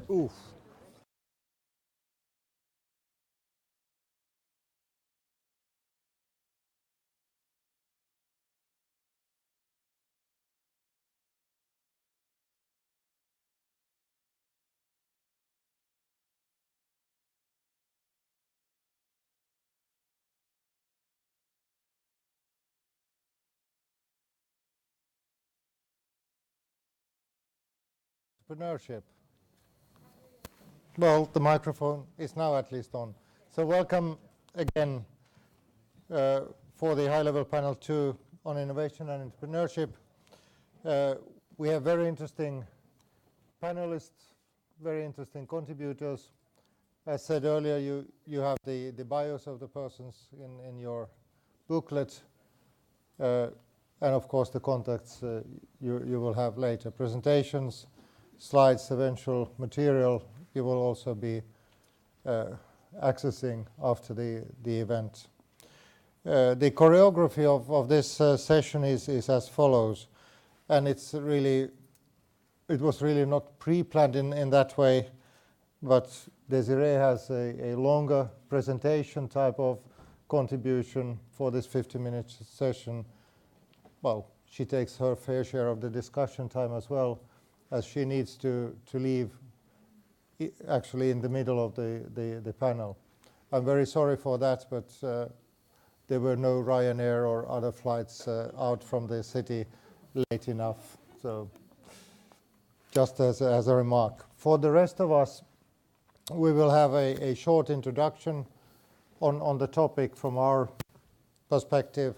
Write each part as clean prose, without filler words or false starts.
Oof. Entrepreneurship. Well, the microphone is now at least on. So welcome again uh, for the high-level panel 2 on innovation and entrepreneurship. We have very interesting panelists, very interesting contributors. As said earlier, you have the bios of the persons in your booklet, and of course the contacts you will have later. Presentations, slides, eventual material you will also be accessing after the event. The choreography of this session is as follows, and it was really not pre-planned in that way, but Desiree has a longer presentation type of contribution for this 50-minute session. Well, she takes her fair share of the discussion time as well, as she needs to leave actually in the middle of the panel. I'm very sorry for that, but there were no Ryanair or other flights out from the city late enough. So just as a remark. For the rest of us, we will have a short introduction on the topic from our perspective,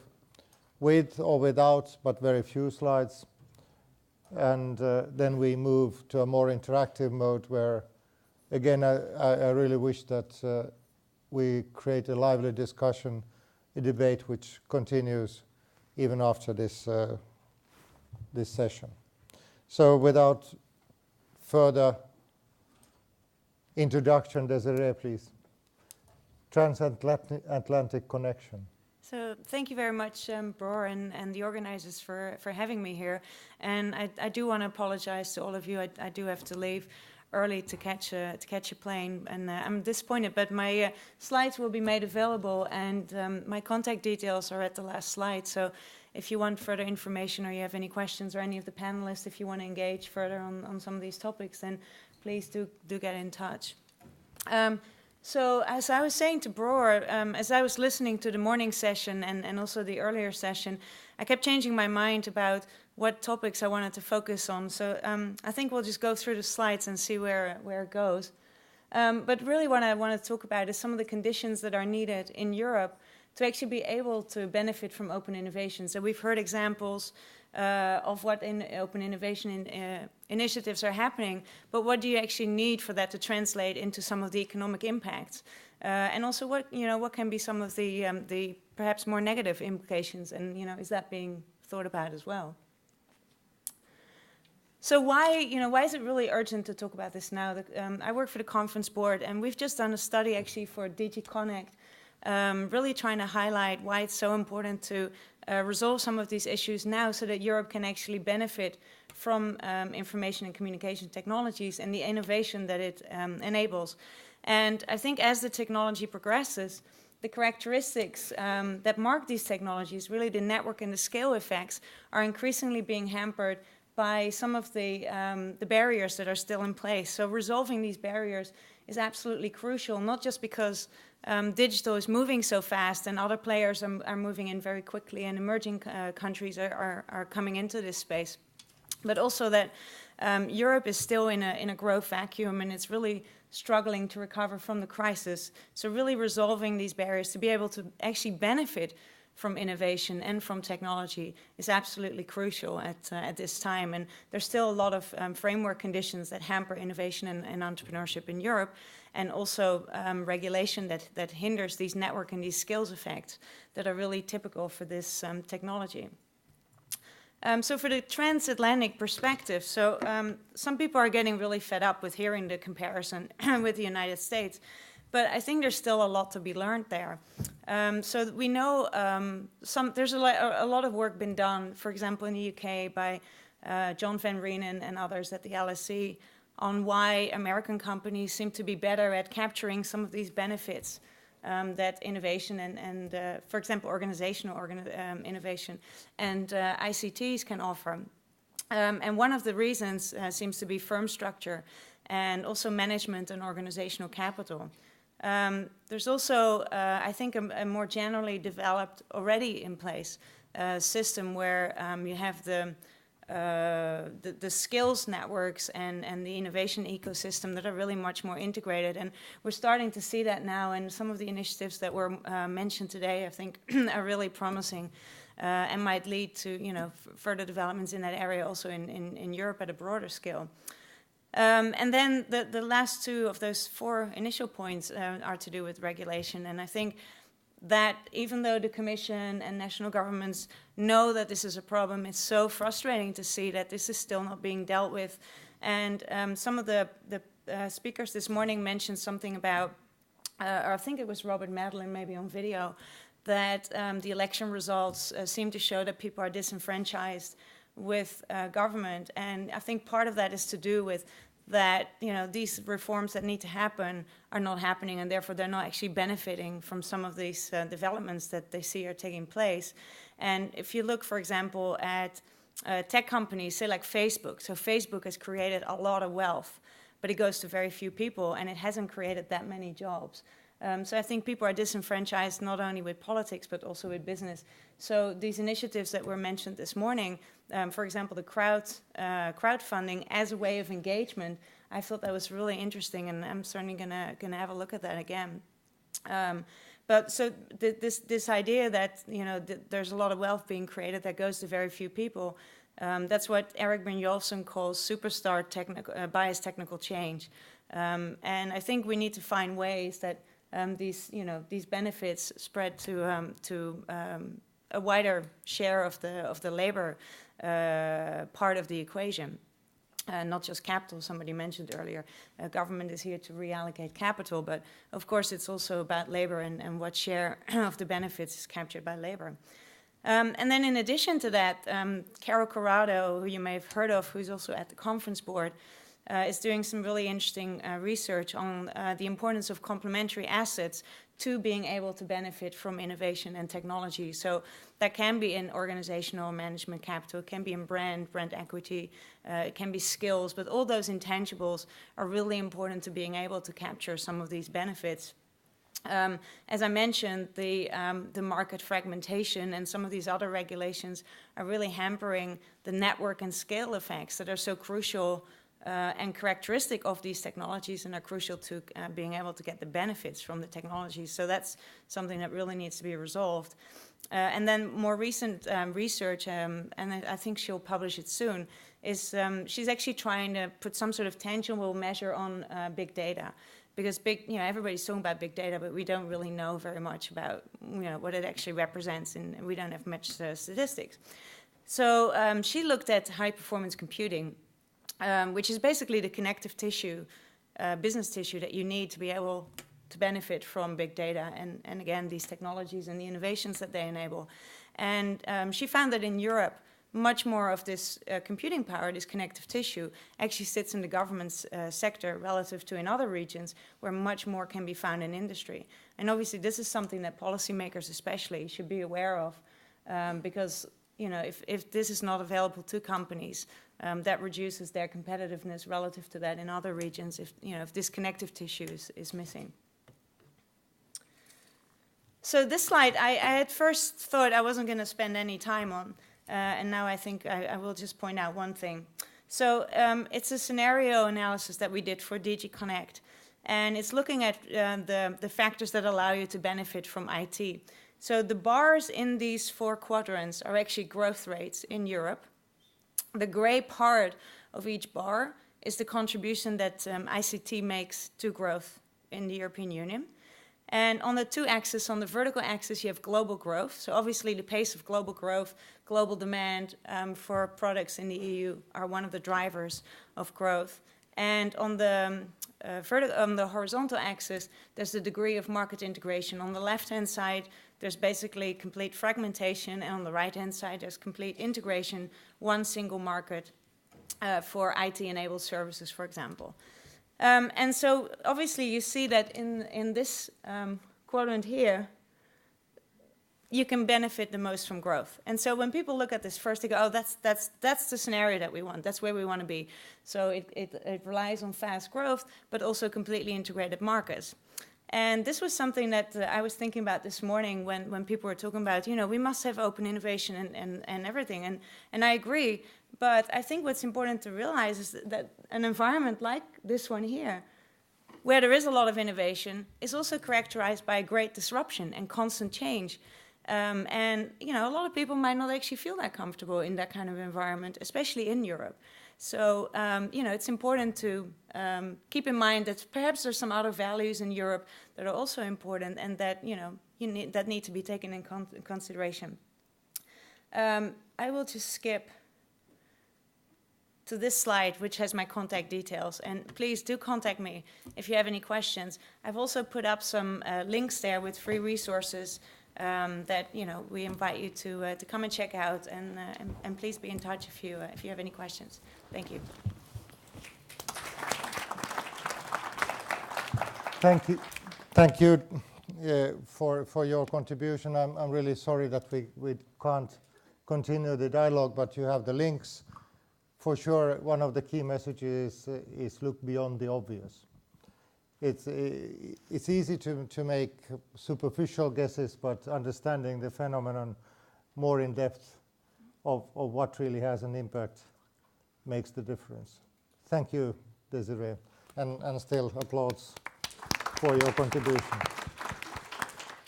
with or without, but very few slides. And then we move to a more interactive mode where, again, I really wish that we create a lively discussion, a debate which continues even after this session. So without further introduction, Desiree, please. Transatlantic connection. So thank you very much, Bror, and the organizers for having me here. And I do want to apologize to all of you. I do have to leave early to catch a plane, and I'm disappointed. But my slides will be made available, and my contact details are at the last slide. So if you want further information, or you have any questions, or any of the panelists, if you want to engage further on some of these topics, then please do get in touch. So as I was saying to Bror, as I was listening to the morning session and also the earlier session, I kept changing my mind about what topics I wanted to focus on. So I think we'll just go through the slides and see where it goes. But really what I want to talk about is some of the conditions that are needed in Europe to actually be able to benefit from open innovation. So we've heard examples of what open innovation initiatives are happening, but what do you actually need for that to translate into some of the economic impacts? And also what can be some of the perhaps more negative implications, and is that being thought about as well? So why is it really urgent to talk about this now? I work for the conference board, and we've just done a study actually for DG Connect, really trying to highlight why it's so important to resolve some of these issues now so that Europe can actually benefit from information and communication technologies and the innovation that it enables. And I think as the technology progresses, the characteristics that mark these technologies, really the network and the scale effects, are increasingly being hampered by some of the barriers that are still in place. So resolving these barriers is absolutely crucial, not just because digital is moving so fast and other players are moving in very quickly, and emerging countries are coming into this space, but also that Europe is still in a growth vacuum, and it's really struggling to recover from the crisis. So really resolving these barriers to be able to actually benefit from innovation and from technology is absolutely crucial at this time. And there's still a lot of framework conditions that hamper innovation and entrepreneurship in Europe, and also regulation that hinders these network and these skills effects that are really typical for this technology. So for the transatlantic perspective, so some people are getting really fed up with hearing the comparison with the United States, but I think there's still a lot to be learned there. So we know there's a lot of work been done, for example, in the UK by John Van Reenen and others at the LSE on why American companies seem to be better at capturing some of these benefits that innovation and for example, organizational innovation and ICTs can offer. And one of the reasons seems to be firm structure and also management and organizational capital. There's also, I think, a more generally developed, already in place, system where you have the skills networks and the innovation ecosystem that are really much more integrated. And we're starting to see that now, and some of the initiatives that were mentioned today, I think, are really promising and might lead to, you know, further developments in that area also in Europe at a broader scale. And then the last two of those four initial points are to do with regulation. And I think that even though the Commission and national governments know that this is a problem, it's so frustrating to see that this is still not being dealt with. And some of the speakers this morning mentioned something about, or I think it was Robert Madeline maybe on video, that the election results seem to show that people are disenfranchised with government. And I think part of that is to do with that, you know, these reforms that need to happen are not happening, and therefore they're not actually benefiting from some of these developments that they see are taking place. And if you look, for example, at tech companies, say like Facebook, so Facebook has created a lot of wealth, but it goes to very few people, and it hasn't created that many jobs. So I think people are disenfranchised not only with politics, but also with business. So these initiatives that were mentioned this morning, for example, the crowdfunding as a way of engagement, I thought that was really interesting, and I'm certainly gonna have a look at that again. But so this idea that, you know, there's a lot of wealth being created that goes to very few people, that's what Erik Brynjolfsson calls superstar biased technical change. And I think we need to find ways that these benefits spread to a wider share of the labor part of the equation, not just capital. Somebody mentioned earlier, government is here to reallocate capital, but of course it's also about labor and what share of the benefits is captured by labor. And then in addition to that, Carol Corrado, who you may have heard of, who's also at the conference board, is doing some really interesting research on the importance of complementary assets to being able to benefit from innovation and technology. So that can be in organizational management capital, it can be in brand equity, it can be skills, but all those intangibles are really important to being able to capture some of these benefits. As I mentioned, the market fragmentation and some of these other regulations are really hampering the network and scale effects that are so crucial and characteristic of these technologies and are crucial to being able to get the benefits from the technologies. So that's something that really needs to be resolved. And then more recent research, and I think she'll publish it soon, is she's actually trying to put some sort of tangible measure on big data. Because everybody's talking about big data, but we don't really know very much about what it actually represents, and we don't have much statistics. So she looked at high-performance computing, which is basically the connective tissue, business tissue that you need to be able to benefit from big data and again, these technologies and the innovations that they enable. And she found that in Europe, much more of this computing power, this connective tissue, actually sits in the government's sector relative to in other regions where much more can be found in industry. And obviously this is something that policymakers especially should be aware of because if this is not available to companies, that reduces their competitiveness relative to that in other regions if this connective tissue is missing. So this slide, I at first thought I wasn't going to spend any time on, and now I think I will just point out one thing. So it's a scenario analysis that we did for DG Connect, and it's looking at the factors that allow you to benefit from IT. So the bars in these four quadrants are actually growth rates in Europe. The gray part of each bar is the contribution that ICT makes to growth in the European Union. And on the two axes, on the vertical axis, you have global growth. So obviously the pace of global growth, global demand for products in the EU are one of the drivers of growth. And on the horizontal axis, there's the degree of market integration. On the left-hand side, there's basically complete fragmentation, and on the right-hand side, there's complete integration, one single market. for IT-enabled services, for example. And so obviously you see that in this quadrant here, you can benefit the most from growth. And so when people look at this first, they go, oh, that's the scenario that we want. That's where we want to be. So it relies on fast growth, but also completely integrated markets. And this was something that I was thinking about this morning when people were talking about, we must have open innovation and everything. And I agree. But I think what's important to realize is that an environment like this one here, where there is a lot of innovation, is also characterized by great disruption and constant change. And a lot of people might not actually feel that comfortable in that kind of environment, especially in Europe. So, it's important to keep in mind that perhaps there's some other values in Europe that are also important and that, that need to be taken in consideration. I will just skip to this slide, which has my contact details. And please do contact me if you have any questions. I've also put up some links there with free resources that we invite you to come and check out, and please be in touch if you have any questions. Thank you. Thank you for your contribution. I'm really sorry that we can't continue the dialogue, but you have the links. For sure, one of the key messages is look beyond the obvious. It's easy to make superficial guesses, but understanding the phenomenon more in depth of what really has an impact makes the difference. Thank you, Desiree, and still applause for your contribution.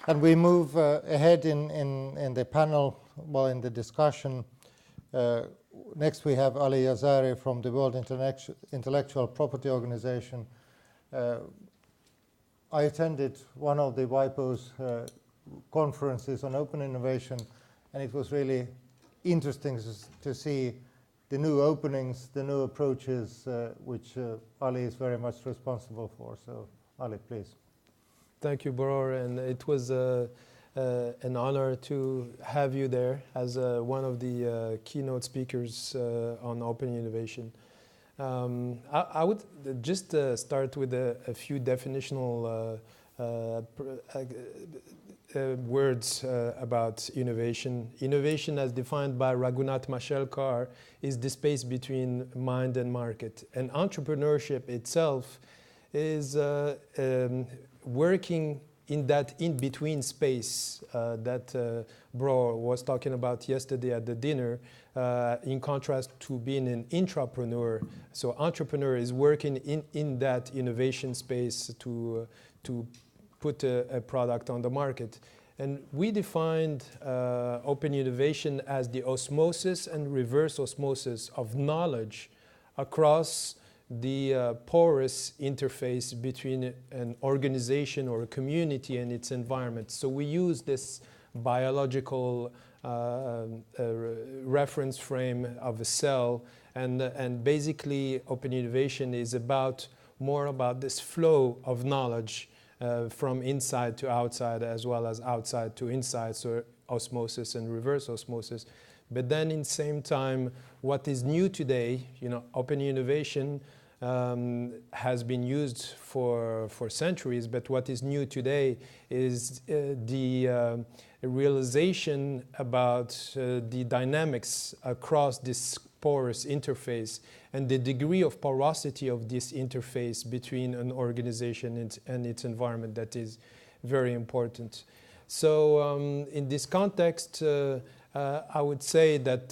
And we move ahead in the panel, in the discussion. Next we have Ali Yazari from the World Intellectual Property Organization. I attended one of the WIPO's conferences on open innovation, and it was really interesting to see the new openings, the new approaches, which Ali is very much responsible for. So, Ali, please. Thank you, Bror, and it was an honor to have you there as one of the keynote speakers on open innovation. I would just start with a few definitional words about innovation. Innovation, as defined by Raghunath Mashelkar, is the space between mind and market. And entrepreneurship itself is working in that in-between space that Bro was talking about yesterday at the dinner, in contrast to being an intrapreneur. So entrepreneur is working in that innovation space to put a product on the market. And we defined open innovation as the osmosis and reverse osmosis of knowledge across the porous interface between an organization or a community and its environment. So we use this biological reference frame of a cell, and basically open innovation is more about this flow of knowledge from inside to outside, as well as outside to inside, so osmosis and reverse osmosis. But then in the same time, what is new today, open innovation has been used for centuries, but what is new today is the realization about the dynamics across this porous interface and the degree of porosity of this interface between an organization and its environment that is very important. So in this context, I would say that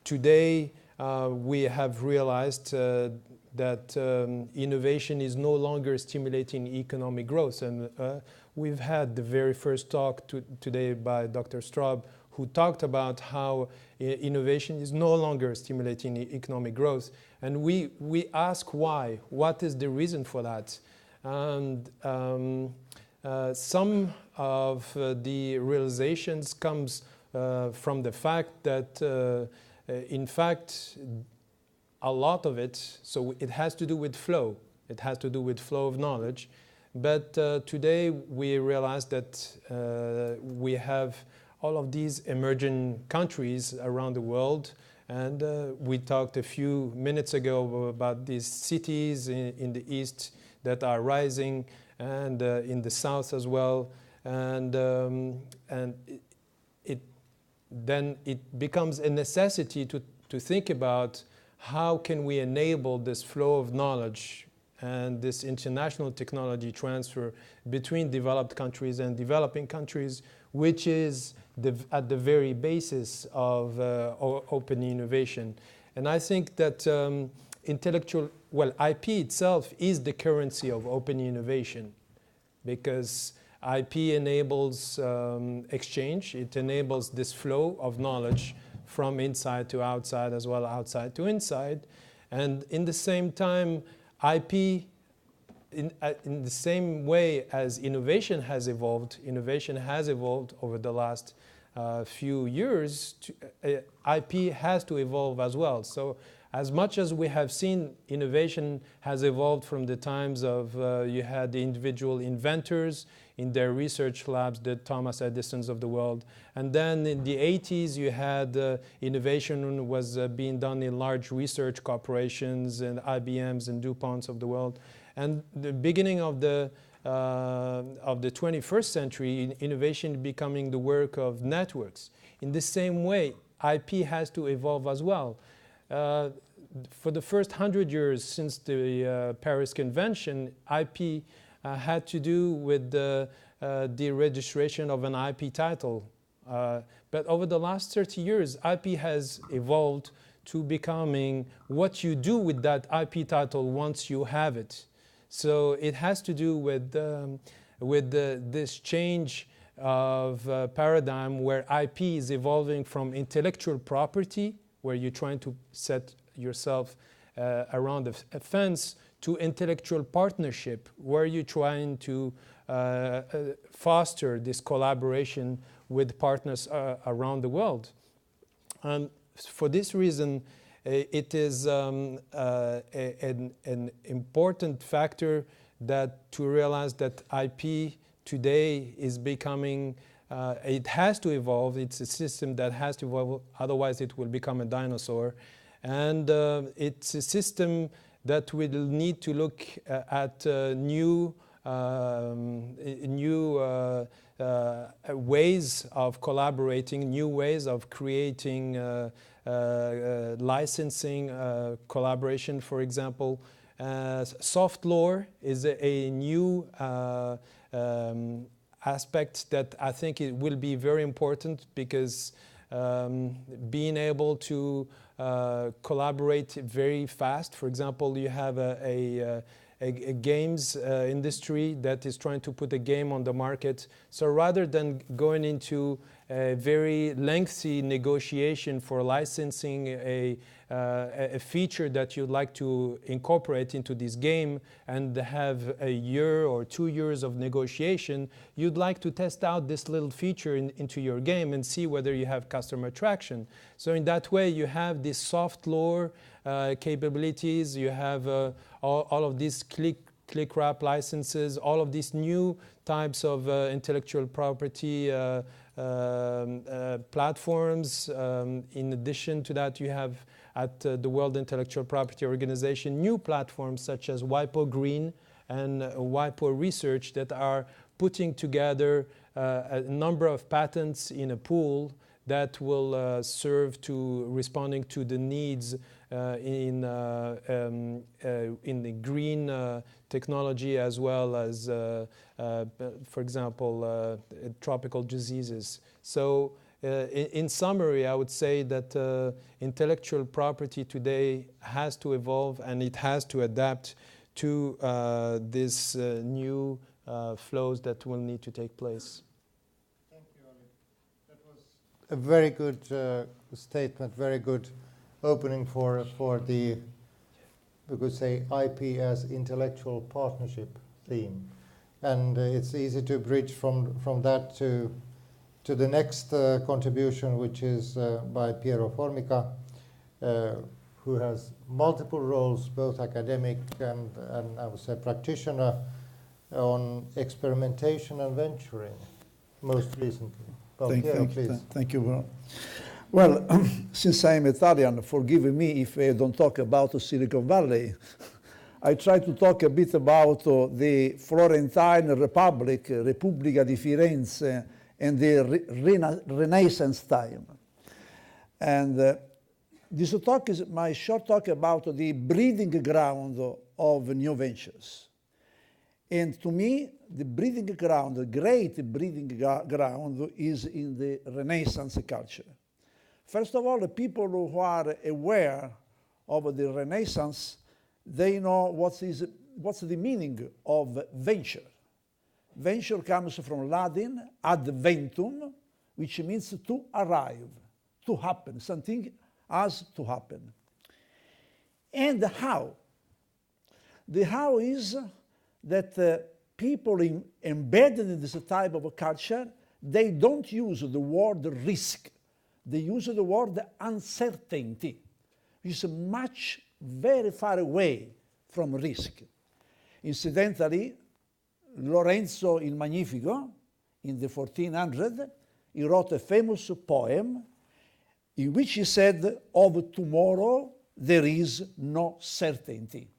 today we have realized that innovation is no longer stimulating economic growth. And we've had the very first talk today by Dr. Straub, who talked about how innovation is no longer stimulating economic growth. And we ask why. What is the reason for that? And some of the realizations comes from the fact that in fact, a lot of it, so it has to do with flow. It has to do with flow of knowledge. But today we realize that we have all of these emerging countries around the world, And we talked a few minutes ago about these cities in the east that are rising, and in the south as well. And then it becomes a necessity to think about how can we enable this flow of knowledge and this international technology transfer between developed countries and developing countries, which is at the very basis of open innovation. And I think that IP itself is the currency of open innovation, because IP enables exchange. It enables this flow of knowledge from inside to outside, as well outside to inside. And in the same time, IP, in the same way as innovation has evolved over the last few years, IP has to evolve as well. So as much as we have seen innovation has evolved from the times of you had the individual inventors in their research labs, the Thomas Edisons of the world. And then in the 80s, you had innovation was being done in large research corporations and IBMs and DuPonts of the world. And the beginning of the 21st century, innovation becoming the work of networks. In the same way, IP has to evolve as well. For the first 100 years since the Paris Convention, IP had to do with the registration of an IP title. But over the last 30 years, IP has evolved to becoming what you do with that IP title once you have it. So it has to do with this change of paradigm where IP is evolving from intellectual property, where you're trying to set yourself around a fence, to intellectual partnership, where you're trying to foster this collaboration with partners around the world. And for this reason, it is an important factor that to realize that IP today is becoming, it has to evolve. It's a system that has to evolve, otherwise it will become a dinosaur. And it's a system that will need to look at new ways of collaborating, new ways of creating licensing, collaboration, for example. Soft law is a new aspect that I think it will be very important, because being able to collaborate very fast. For example, you have a games industry that is trying to put a game on the market. So rather than going into a very lengthy negotiation for licensing a feature that you'd like to incorporate into this game and have a year or 2 years of negotiation, you'd like to test out this little feature into your game and see whether you have customer traction. So in that way, you have this soft law capabilities, you have all of these click wrap licenses, all of these new types of intellectual property platforms. In addition to that, you have at the World Intellectual Property Organization new platforms such as WIPO Green and WIPO Research that are putting together a number of patents in a pool that will serve to responding to the needs in the green technology, as well as, for example, tropical diseases. So in summary, I would say that intellectual property today has to evolve, and it has to adapt to these new flows that will need to take place. Thank you, Ali. That was a very good statement, very good opening for the, we could say, IP as intellectual partnership theme. And it's easy to bridge from that to the next contribution, which is by Piero Formica, who has multiple roles, both academic and I would say practitioner, on experimentation and venturing, most recently. Well, Piero, please. Thank you, Ron. Well, since I'm Italian, forgive me if I don't talk about Silicon Valley. I try to talk a bit about the Florentine Republic, Repubblica di Firenze, and the Renaissance time. And this talk is my short talk about the breeding ground of new ventures. And to me, the breeding ground, the great breeding ground is in the Renaissance culture. First of all, the people who are aware of the Renaissance, they know what's the meaning of venture. Venture comes from Latin, adventum, which means to arrive, to happen, something has to happen. And how? The how is that people embedded in this type of culture, they don't use the word risk. They use the word uncertainty, which is much, very far away from risk. Incidentally, Lorenzo il Magnifico, in the 1400, he wrote a famous poem in which he said, of tomorrow there is no certainty.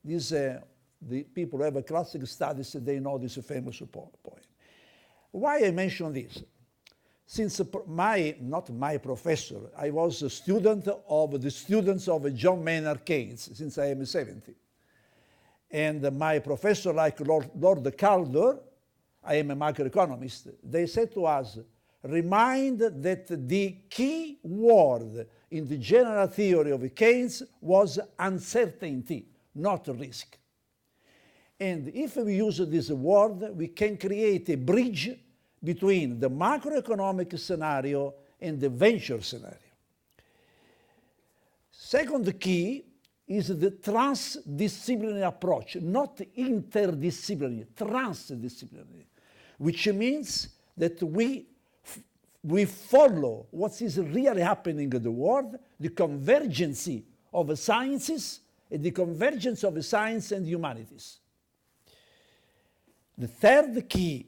This, the people who have classic studies, they know this famous poem. Why I mention this? Since not my professor, I was a student of the students of John Maynard Keynes since I am 70. And my professor, like Lord Calder, I am a macroeconomist, they said to us, remind that the key word in the general theory of Keynes was uncertainty, not risk. And if we use this word, we can create a bridge between the macroeconomic scenario and the venture scenario. Second key is the transdisciplinary approach, not interdisciplinary, transdisciplinary, which means that we follow what is really happening in the world, the convergence of sciences and the convergence of science and humanities. The third key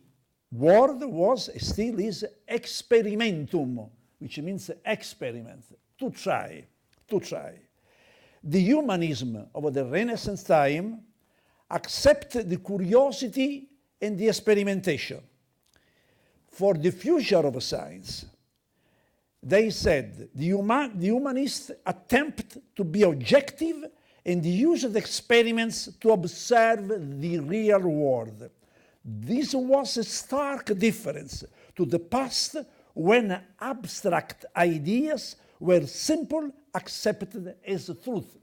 word was, still is, experimentum, which means experiment, to try. The humanism of the Renaissance time accepted the curiosity and the experimentation. For the future of science, they said the humanists attempt to be objective and use the experiments to observe the real world. This was a stark difference to the past when abstract ideas were simply accepted as truth,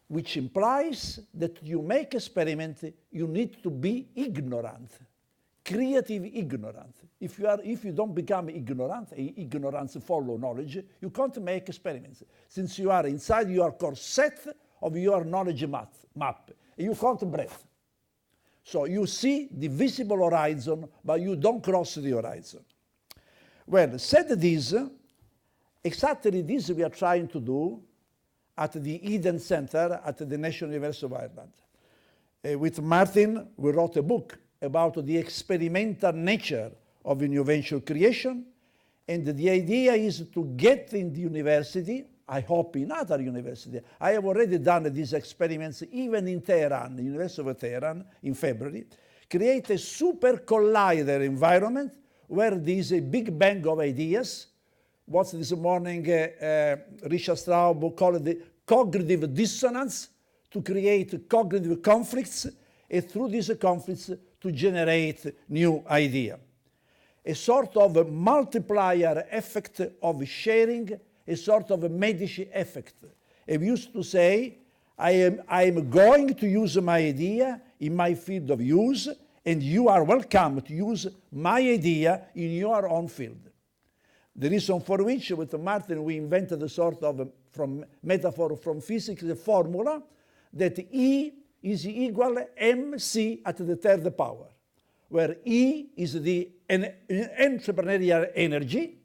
which implies that you make experiment, you need to be ignorant, creative ignorant. If you don't become ignorant, ignorance follow knowledge, you can't make experiments. Since you are inside your corset of your knowledge map, you can't breathe. So you see the visible horizon, but you don't cross the horizon. Well, said this, exactly this we are trying to do at the Eden Center at the National University of Ireland. With Martin, we wrote a book about the experimental nature of innovation creation, and the idea is to get in the university, I hope in other universities. I have already done these experiments even in Tehran, the University of Tehran, in February, create a super collider environment where there is a big bang of ideas. What's this morning Richard Straub called the cognitive dissonance, to create cognitive conflicts, and through these conflicts to generate new idea. A sort of multiplier effect of sharing, a sort of a Medici effect. I used to say, I am going to use my idea in my field of use, and you are welcome to use my idea in your own field. The reason for which, with Martin, we invented a sort of, from metaphor from physics, a formula that E is equal mc at the third power, where E is the entrepreneurial energy,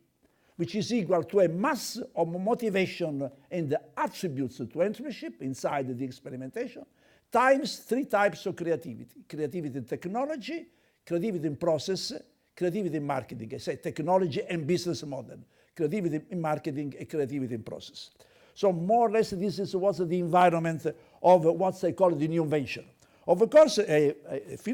which is equal to a mass of motivation and the attributes to entrepreneurship inside the experimentation, times 3 types of creativity. Creativity in technology, creativity in process, creativity in marketing. I say technology and business model. creativity in marketing and creativity in process. So more or less this was the environment of what I call the new invention. Of course, there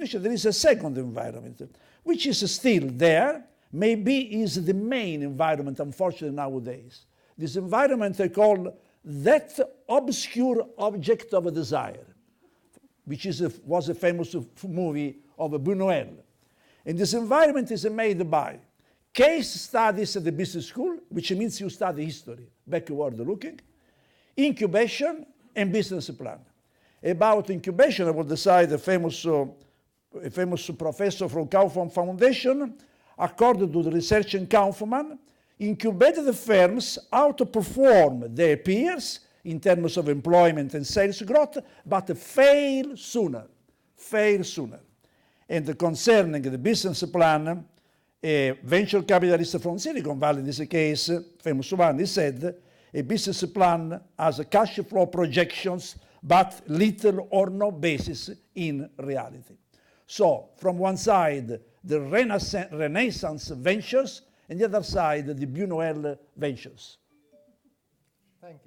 is a second environment, which is still there, maybe is the main environment, unfortunately, nowadays. This environment I call that obscure object of desire, which was a famous movie of Buñuel. And this environment is made by case studies at the business school, which means you study history, backward looking, incubation, and business plan. About incubation, I will decide a famous professor from Kaufman Foundation, according to the research in Kaufman, incubated firms outperform their peers in terms of employment and sales growth, but fail sooner. And concerning the business plan, a venture capitalist from Silicon Valley, in this case, famous one, he said, a business plan has cash flow projections, but little or no basis in reality. So, from one side, the Renaissance ventures, and the other side, the Buñuel ventures. Thank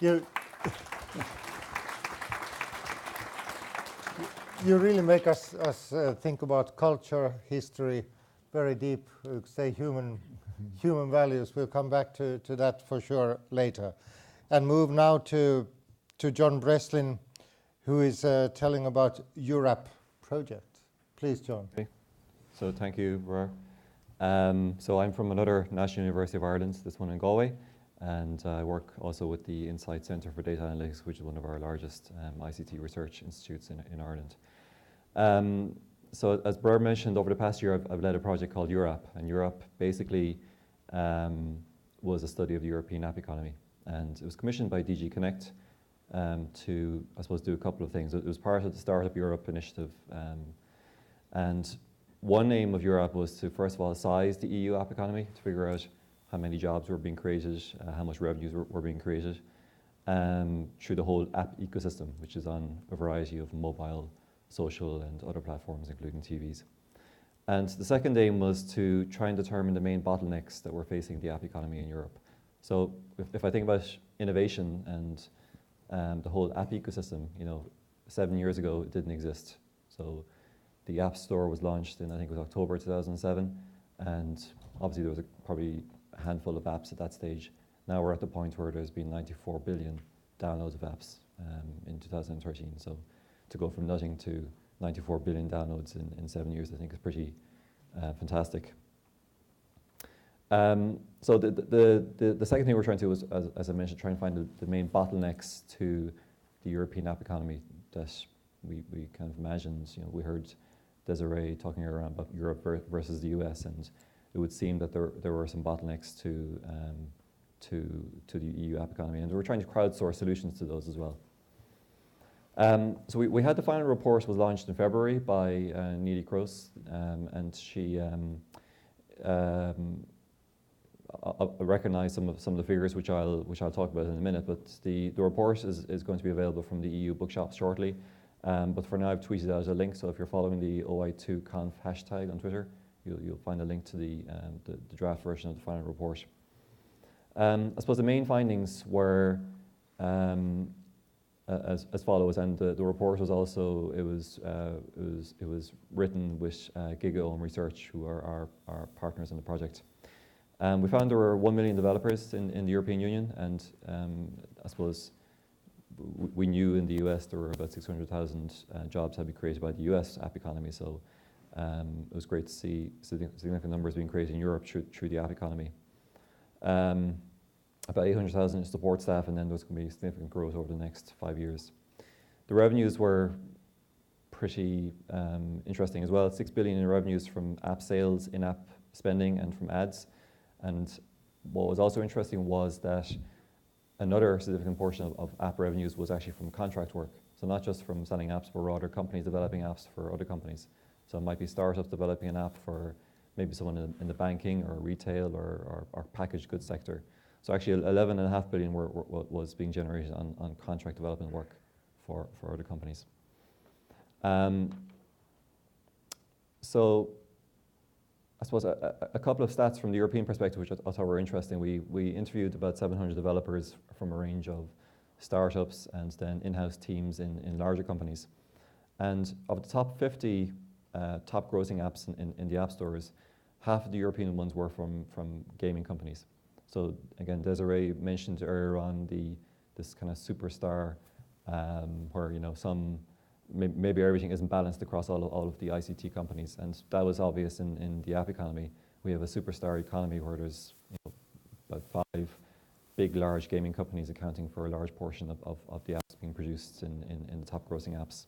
you. You really make us think about culture, history, very deep, say human values. We'll come back to that for sure later. And move now to John Breslin, who is telling about EURAP project. Please, John. Okay. So thank you, Roar. So I'm from another National University of Ireland, this one in Galway, and I work also with the Insight Centre for Data Analytics, which is one of our largest ICT research institutes in Ireland. So as Brer mentioned, over the past year I've led a project called EURAP, and EURAP basically was a study of the European app economy, and it was commissioned by DG Connect to, I suppose, do a couple of things. It was part of the Startup Europe initiative, and one aim of EURAP was to, first of all, size the EU app economy to figure out how many jobs were being created, how much revenues were being created through the whole app ecosystem, which is on a variety of mobile, social and other platforms, including TVs. And the second aim was to try and determine the main bottlenecks that were facing the app economy in Europe. So if I think about innovation and the whole app ecosystem, 7 years ago it didn't exist. So the App Store was launched in, I think it was October 2007, and obviously there was probably a handful of apps at that stage. Now we're at the point where there's been 94 billion downloads of apps in 2013. So to go from nothing to 94 billion downloads in 7 years, I think is pretty fantastic. So the second thing we're trying to do is, as I mentioned, try and find the main bottlenecks to the European app economy that we kind of imagined. We heard Desiree talking around about Europe versus the US, and it would seem that there were some bottlenecks to the EU app economy, and we're trying to crowdsource solutions to those as well. So we had the final report was launched in February by Neely Kroos, and she recognise some of the figures which I'll talk about in a minute. But the report is going to be available from the EU bookshops shortly. But for now, I've tweeted out a link. So if you're following the OI2Conf hashtag on Twitter, you'll find a link to the draft version of the final report. I suppose the main findings were as follows, and the report was also it was written with GigaOM Research, who are our partners in the project. We found there were 1 million developers in the European Union, and I suppose we knew in the US there were about 600,000 jobs had been created by the US app economy. So it was great to see significant numbers being created in Europe through the app economy. About 800,000 support staff, and then there's going to be significant growth over the next 5 years. The revenues were pretty interesting as well. 6 billion in revenues from app sales, in-app spending, and from ads. And what was also interesting was that another significant portion of app revenues was actually from contract work. So not just from selling apps, but rather companies developing apps for other companies. So it might be startups developing an app for maybe someone in the banking or retail or packaged goods sector. So actually 11.5 billion was being generated on contract development work for other companies. So I suppose a couple of stats from the European perspective, which I thought were interesting. We interviewed about 700 developers from a range of startups and then in-house teams in larger companies. And of the top 50 top grossing apps in the app stores, half of the European ones were from gaming companies. So again, Desiree mentioned earlier on this kind of superstar where maybe everything isn't balanced across all of the ICT companies, and that was obvious in the app economy. We have a superstar economy where there's about 5 big, large gaming companies accounting for a large portion of the apps being produced in the top grossing apps.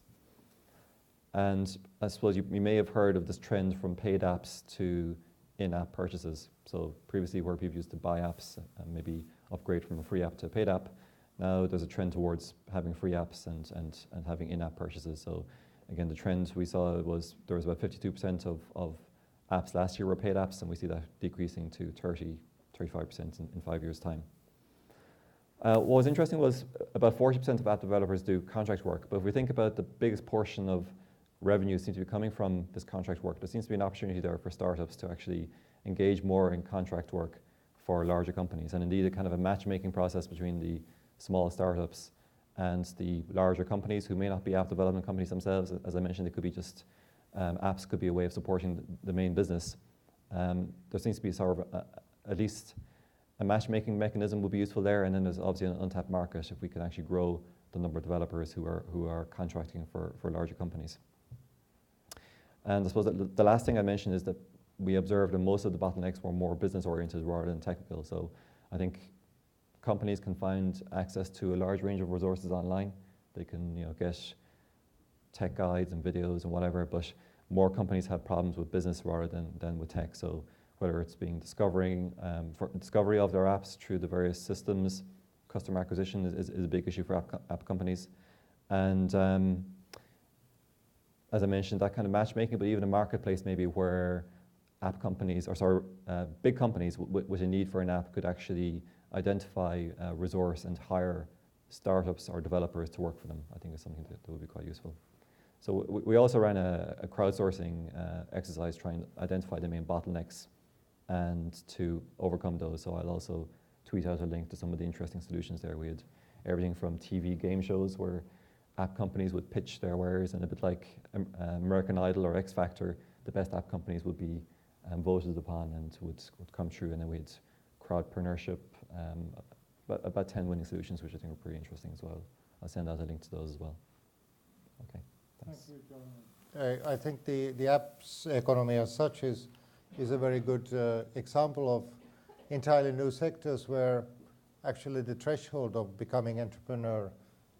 And I suppose you may have heard of this trend from paid apps to in-app purchases. So previously where people used to buy apps and maybe upgrade from a free app to a paid app, now there's a trend towards having free apps and having in-app purchases. So again, the trend we saw was there was about 52% of apps last year were paid apps, and we see that decreasing to 35% in 5 years' time. What was interesting was about 40% of app developers do contract work, but if we think about the biggest portion of revenue seems to be coming from this contract work, there seems to be an opportunity there for startups to actually engage more in contract work for larger companies, and indeed a kind of a matchmaking process between the small startups and the larger companies who may not be app development companies themselves. As I mentioned, it could be just apps could be a way of supporting the main business. There seems to be sort of at least a matchmaking mechanism would be useful there, and then there's obviously an untapped market if we can actually grow the number of developers who are contracting for larger companies. And I suppose that the last thing I mentioned is that we observed that most of the bottlenecks were more business oriented rather than technical. So I think companies can find access to a large range of resources online. They can get tech guides and videos and whatever, but more companies have problems with business rather than with tech. So whether it's being discovery of their apps through the various systems, customer acquisition is a big issue for app companies. And as I mentioned, that kind of matchmaking, but even a marketplace maybe where app companies, big companies with a need for an app could actually identify, resource and hire startups or developers to work for them, I think is something that would be quite useful. So we also ran a crowdsourcing exercise trying to identify the main bottlenecks and to overcome those. So I'll also tweet out a link to some of the interesting solutions there. We had everything from TV game shows where app companies would pitch their wares, and a bit like American Idol or X Factor, the best app companies would be voted upon and would come through, and then we had crowdpreneurship, about 10 winning solutions, which I think were pretty interesting as well. I'll send out a link to those as well. Okay, thanks. Thank you, John. I think the apps economy as such is a very good example of entirely new sectors where actually the threshold of becoming entrepreneur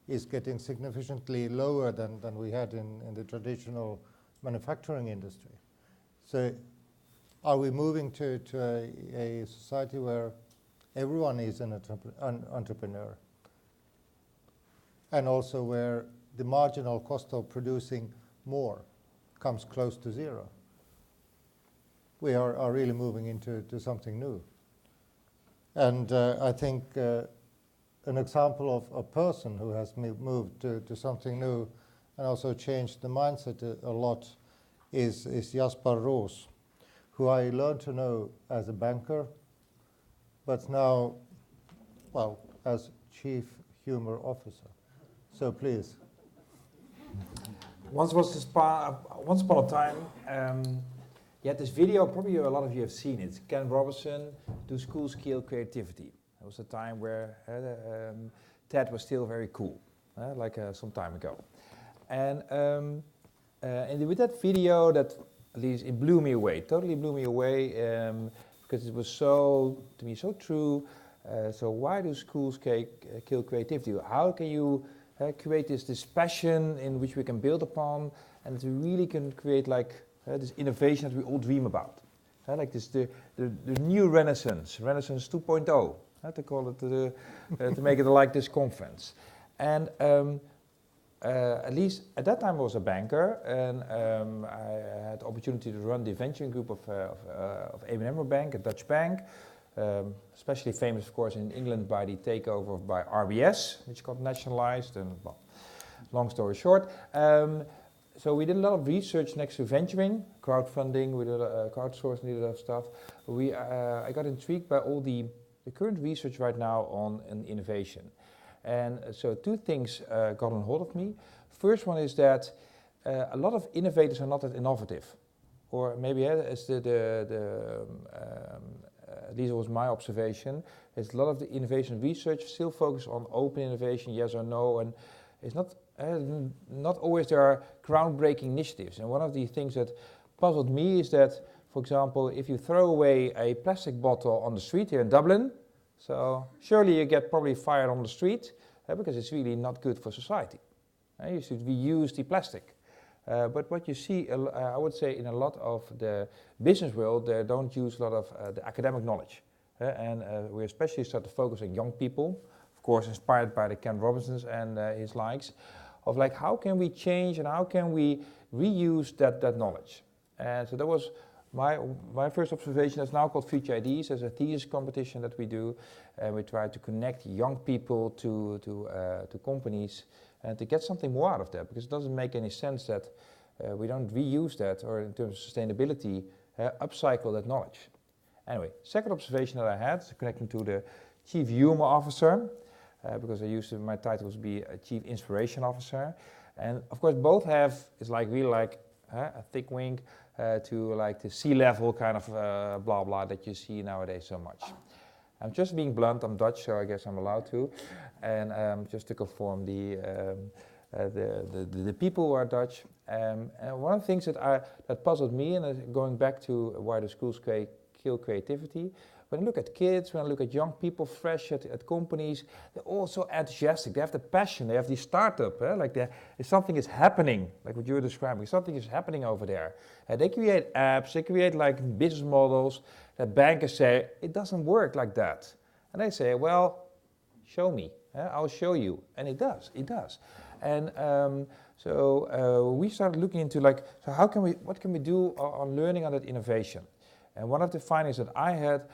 is getting significantly lower than we had in the traditional manufacturing industry. So are we moving to a society where everyone is an entrepreneur, and also where the marginal cost of producing more comes close to zero? We are really moving into something new. And I think an example of a person who has moved to something new and also changed the mindset a lot is Jasper Roos, who I learned to know as a banker, but now, well, as Chief Humor Officer. So please. Once upon a time, you had this video, probably a lot of you have seen it. Ken Robinson, Do Schools Kill Creativity? It was a time where TED was still very cool, some time ago. And with that video, that at least it blew me away, totally blew me away, because it was so true. So why do schools kill creativity? How can you create this passion in which we can build upon, and that we really can create this innovation that we all dream about? Like this, the new Renaissance 2.0. To call it, to make it like this conference. And at least at that time I was a banker, and I had the opportunity to run the venturing group of ABN AMRO Bank, a Dutch bank, especially famous, of course, in England by the takeover by RBS, which got nationalized, and well, long story short. so we did a lot of research next to venturing, crowdfunding, we did crowdsourcing, we did a lot of stuff. I got intrigued by all the current research right now on innovation. And so two things got on hold of me. First one is that a lot of innovators are not that innovative. Or maybe as at least it was my observation, is a lot of the innovation research still focus on open innovation, yes or no, and it's not always there are groundbreaking initiatives. And one of the things that puzzled me is that, for example, if you throw away a plastic bottle on the street here in Dublin, so surely you get probably fired on the street because it's really not good for society. You should reuse the plastic. But what you see, I would say, in a lot of the business world, they don't use a lot of the academic knowledge. And we especially start to focus on young people, of course inspired by the Ken Robinsons and his likes, of like how can we change and how can we reuse that knowledge. And so that was my first observation. That's now called Future Ideas. There's a thesis competition that we do, and we try to connect young people to companies and to get something more out of that, because it doesn't make any sense that we don't reuse that, or in terms of sustainability, upcycle that knowledge. Anyway, second observation that I had, connecting to the Chief Humor Officer, because I used to, my title was to be a Chief Inspiration Officer, and of course both have, it's like really like a thick wing to like the sea-level kind of blah blah that you see nowadays so much. I'm just being blunt, I'm Dutch, so I guess I'm allowed to. And just to conform the people who are Dutch. And one of the things that puzzled me, and going back to why the schools kill creativity, when I look at kids, when I look at young people fresh at companies, they're all so enthusiastic, they have the passion, they have the startup, like if something is happening, like what you were describing, something is happening over there. They create apps, they create like business models that bankers say, it doesn't work like that. And they say, well, show me, I'll show you. And it does. And so we started looking into like, so what can we do on learning on that innovation? And one of the findings that I had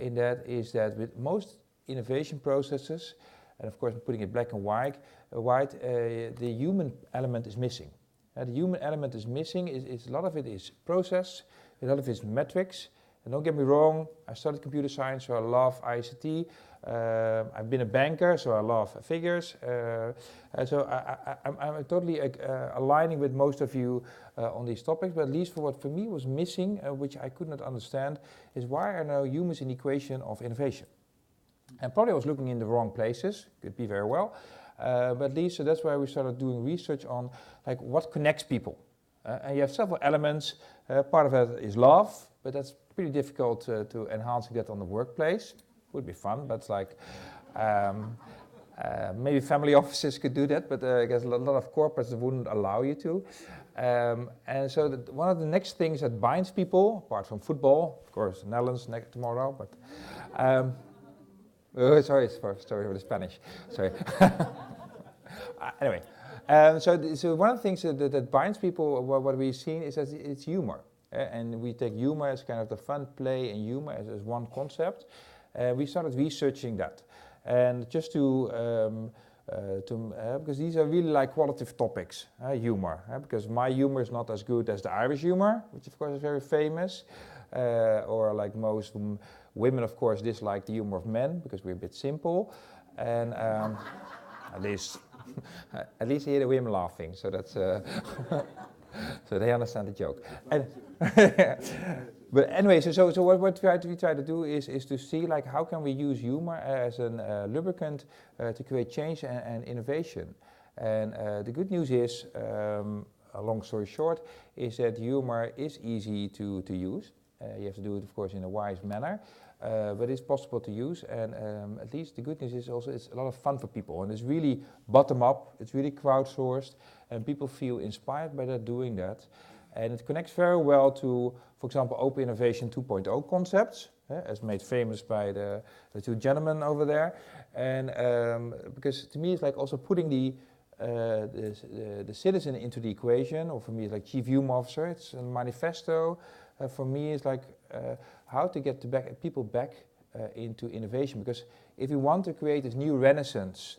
in that is that with most innovation processes, and of course I'm putting it black and white, the human element is missing. The human element is missing, a lot of it is process, a lot of it is metrics. And don't get me wrong, I studied computer science, so I love ICT. I've been a banker, so I love figures. So I'm totally aligning with most of you on these topics, but at least for what for me was missing, which I could not understand, is why are no humans in the equation of innovation? And probably I was looking in the wrong places, could be very well, but at least so that's why we started doing research on like what connects people. And you have several elements. Part of it is love, but that's pretty difficult to enhance that on the workplace. Would be fun, but it's like maybe family offices could do that, but I guess a lot of corporates wouldn't allow you to. And so one of the next things that binds people, apart from football, of course, Netherlands tomorrow, but sorry for the Spanish. Sorry. Anyway, so one of the things that binds people, what we've seen, is that it's humor. And we take humor as kind of the fun play and humor as one concept. We started researching that. And just because these are really like qualitative topics, humor. Because my humor is not as good as the Irish humor, which of course is very famous. Or like most women, of course, dislike the humor of men because we're a bit simple. And at least you hear the women laughing, so that's so they understand the joke. And but anyway, so what we try to do is to see like how can we use humor as a lubricant to create change and innovation. And the good news is, a long story short, is that humor is easy to use. You have to do it, of course, in a wise manner. But it's possible to use, and at least the good news is also it's a lot of fun for people, and it's really bottom up, it's really crowdsourced, and people feel inspired by that, doing that. And it connects very well to, for example, Open Innovation 2.0 concepts, as made famous by the two gentlemen over there. And because to me it's like also putting the citizen into the equation, or for me it's like Chief Humor Officer, it's a manifesto. For me it's like how to get people back into innovation, because if we want to create this new renaissance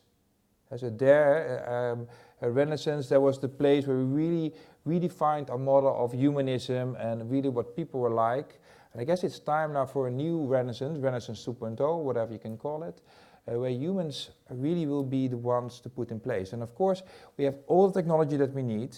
So there, Renaissance, that was the place where we really redefined our model of humanism and really what people were like. And I guess it's time now for a new Renaissance, Renaissance 2.0, whatever you can call it, where humans really will be the ones to put in place. And of course, we have all the technology that we need,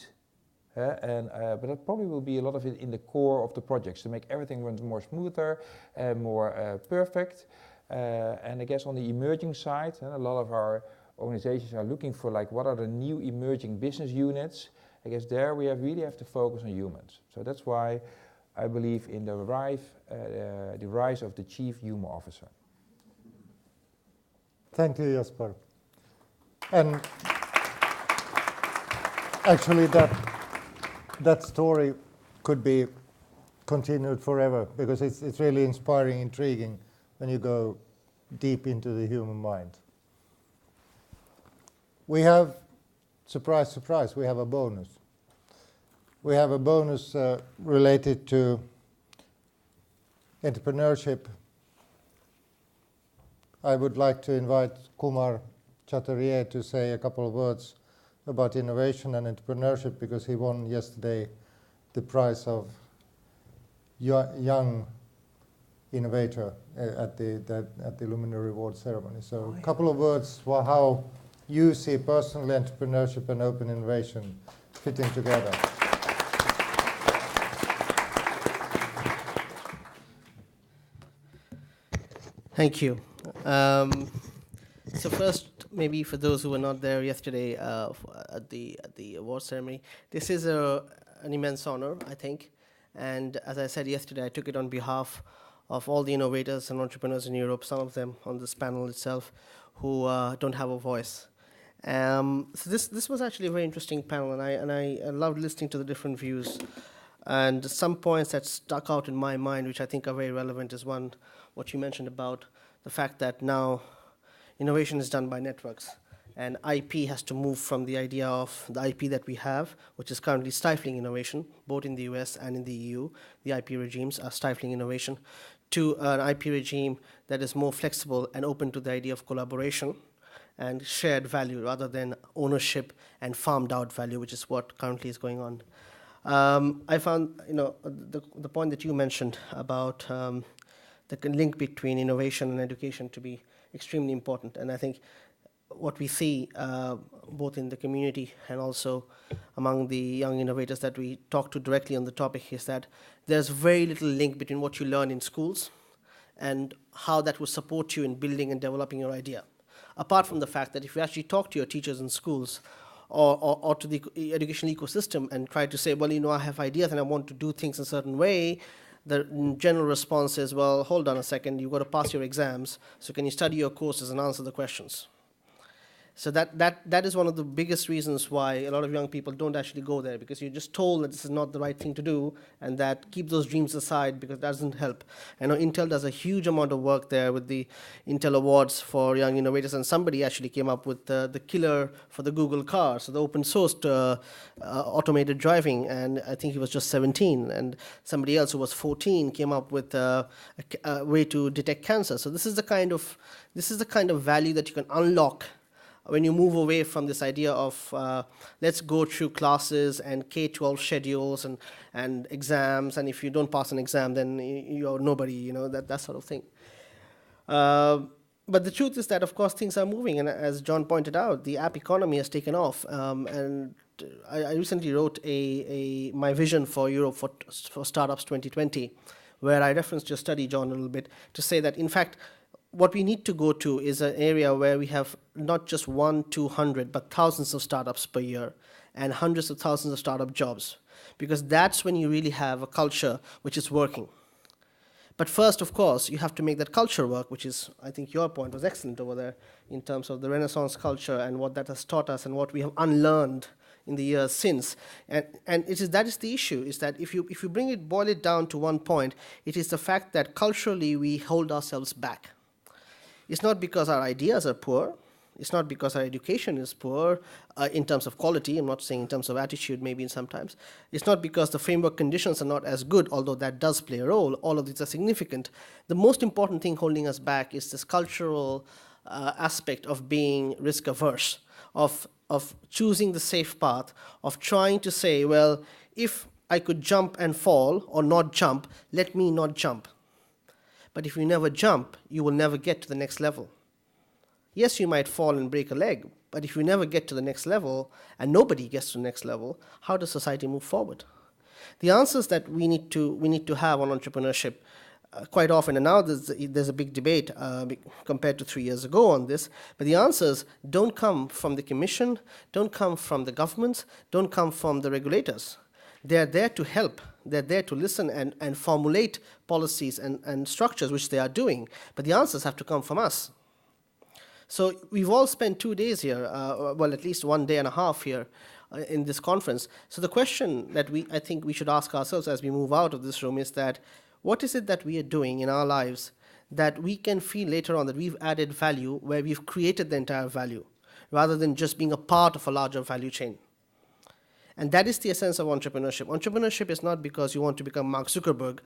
but that probably will be a lot of it in the core of the projects to make everything run more smoother and more perfect. And I guess on the emerging side, a lot of our organizations are looking for like what are the new emerging business units. I guess there we really have to focus on humans. So that's why I believe in the rise of the Chief Human Officer. Thank you, Jasper. And actually that story could be continued forever because it's really inspiring, intriguing when you go deep into the human mind. We have, surprise, surprise, we have a bonus. We have a bonus related to entrepreneurship. I would like to invite Kumar Chatterier to say a couple of words about innovation and entrepreneurship because he won yesterday the prize of young innovator at the Luminary Award ceremony. So a couple of words for how you see personal entrepreneurship and open innovation fitting together. Thank you. So first, maybe for those who were not there yesterday at the award ceremony, this is an immense honor, I think. And as I said yesterday, I took it on behalf of all the innovators and entrepreneurs in Europe, some of them on this panel itself, who don't have a voice. So this was actually a very interesting panel, and I loved listening to the different views. And some points that stuck out in my mind, which I think are very relevant, is one, what you mentioned about the fact that now innovation is done by networks, and IP has to move from the idea of the IP that we have, which is currently stifling innovation, both in the US and in the EU. The IP regimes are stifling innovation, to an IP regime that is more flexible and open to the idea of collaboration and shared value rather than ownership and farmed out value, which is what currently is going on. I found, the point that you mentioned about the link between innovation and education to be extremely important. And I think what we see both in the community and also among the young innovators that we talk to directly on the topic is that there's very little link between what you learn in schools and how that will support you in building and developing your idea. Apart from the fact that if you actually talk to your teachers in schools or to the educational ecosystem and try to say, well, I have ideas and I want to do things a certain way, the general response is, well, hold on a second, you've got to pass your exams, so can you study your courses and answer the questions? So that is one of the biggest reasons why a lot of young people don't actually go there, because you're just told that this is not the right thing to do, and that keep those dreams aside because that doesn't help. I know Intel does a huge amount of work there with the Intel Awards for Young Innovators, and somebody actually came up with the killer for the Google car, so the open sourced automated driving, and I think he was just 17, and somebody else who was 14 came up with a way to detect cancer. So this is the kind of value that you can unlock when you move away from this idea of let's go through classes and K-12 schedules and exams, and if you don't pass an exam, then you're nobody, that sort of thing. But the truth is that, of course, things are moving, and as John pointed out, the app economy has taken off. And I recently wrote my vision for Europe for Startups 2020, where I referenced your study, John, a little bit, to say that, in fact, what we need to go to is an area where we have not just 100-200, but thousands of startups per year and hundreds of thousands of startup jobs, because that's when you really have a culture which is working. But first, of course, you have to make that culture work, which is, I think your point was excellent over there in terms of the Renaissance culture and what that has taught us and what we have unlearned in the years since. And that is the issue, is that if you boil it down to one point, it is the fact that culturally we hold ourselves back. It's not because our ideas are poor. It's not because our education is poor in terms of quality. I'm not saying in terms of attitude, maybe sometimes. It's not because the framework conditions are not as good, although that does play a role. All of these are significant. The most important thing holding us back is this cultural aspect of being risk averse, of choosing the safe path, of trying to say, well, if I could jump and fall or not jump, let me not jump. But if you never jump, you will never get to the next level. Yes, you might fall and break a leg, but if you never get to the next level, and nobody gets to the next level, how does society move forward? The answers that we need to have on entrepreneurship quite often, and now there's a big debate compared to 3 years ago on this, but the answers don't come from the Commission, don't come from the governments, don't come from the regulators. They're there to help. They're there to listen and formulate policies and structures, which they are doing, but the answers have to come from us. So we've all spent 2 days here, well, at least 1 day and a half here in this conference. So the question that I think we should ask ourselves as we move out of this room is that, what is it that we are doing in our lives that we can feel later on that we've added value, where we've created the entire value, rather than just being a part of a larger value chain? And that is the essence of entrepreneurship. Entrepreneurship is not because you want to become Mark Zuckerberg,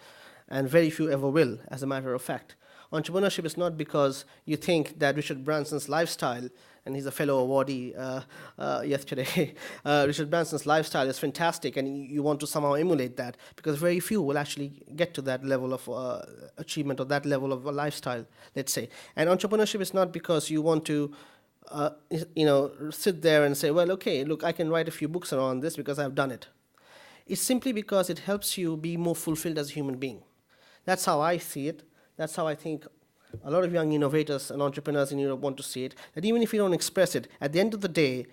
and very few ever will, as a matter of fact. Entrepreneurship is not because you think that Richard Branson's lifestyle, and he's a fellow awardee yesterday, Richard Branson's lifestyle is fantastic and you want to somehow emulate that, because very few will actually get to that level of achievement or that level of a lifestyle, let's say. And entrepreneurship is not because you want to sit there and say, well, okay, look, I can write a few books around this because I've done it. It's simply because it helps you be more fulfilled as a human being. That's how I see it. That's how I think a lot of young innovators and entrepreneurs in Europe want to see it, that even if you don't express it, at the end of the day,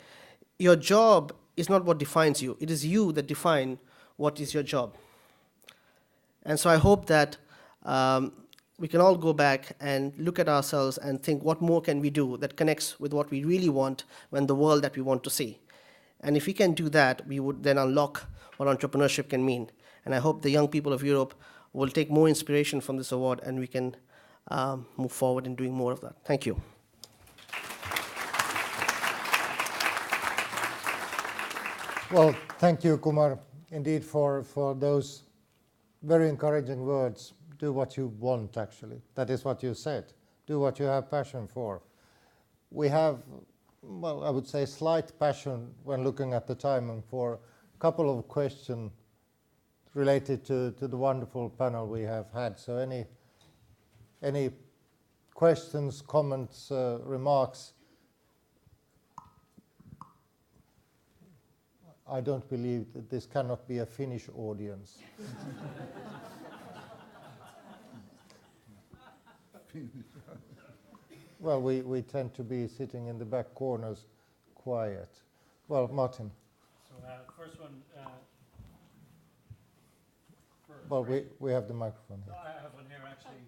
your job is not what defines you. It is you that define what is your job. And so I hope that we can all go back and look at ourselves and think, what more can we do that connects with what we really want and the world that we want to see? And if we can do that, we would then unlock what entrepreneurship can mean. And I hope the young people of Europe will take more inspiration from this award, and we can move forward in doing more of that. Thank you. Well, thank you, Kumar, indeed, for those very encouraging words. Do what you want, actually. That is what you said. Do what you have passion for. We have, well, I would say slight passion when looking at the time, and for a couple of questions related to the wonderful panel we have had. So any questions, comments, remarks? I don't believe that this cannot be a Finnish audience. Well, we tend to be sitting in the back corners, quiet. Well, Martin. So first one. Well, we have the microphone here. I have one here actually.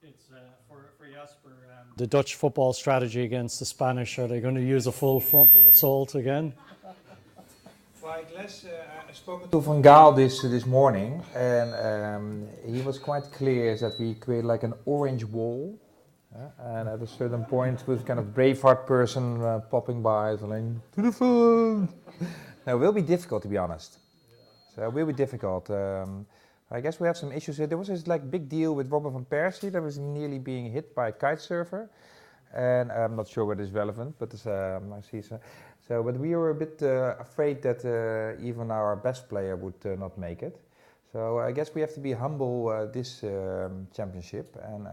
It's for Jasper. The Dutch football strategy against the Spanish. Are they going to use a full frontal assault again? Well, I spoke to Van Gaal this morning, and he was quite clear that we create like an orange wall, and at a certain point, with kind of Braveheart person popping by, saying to the front. Now, it will be difficult, to be honest. So it will be difficult. I guess we have some issues here. There was this like big deal with Robert van Persie that was nearly being hit by a kite surfer, and I'm not sure whether it's relevant, but I see so. But we were a bit afraid that even our best player would not make it. So I guess we have to be humble this championship, and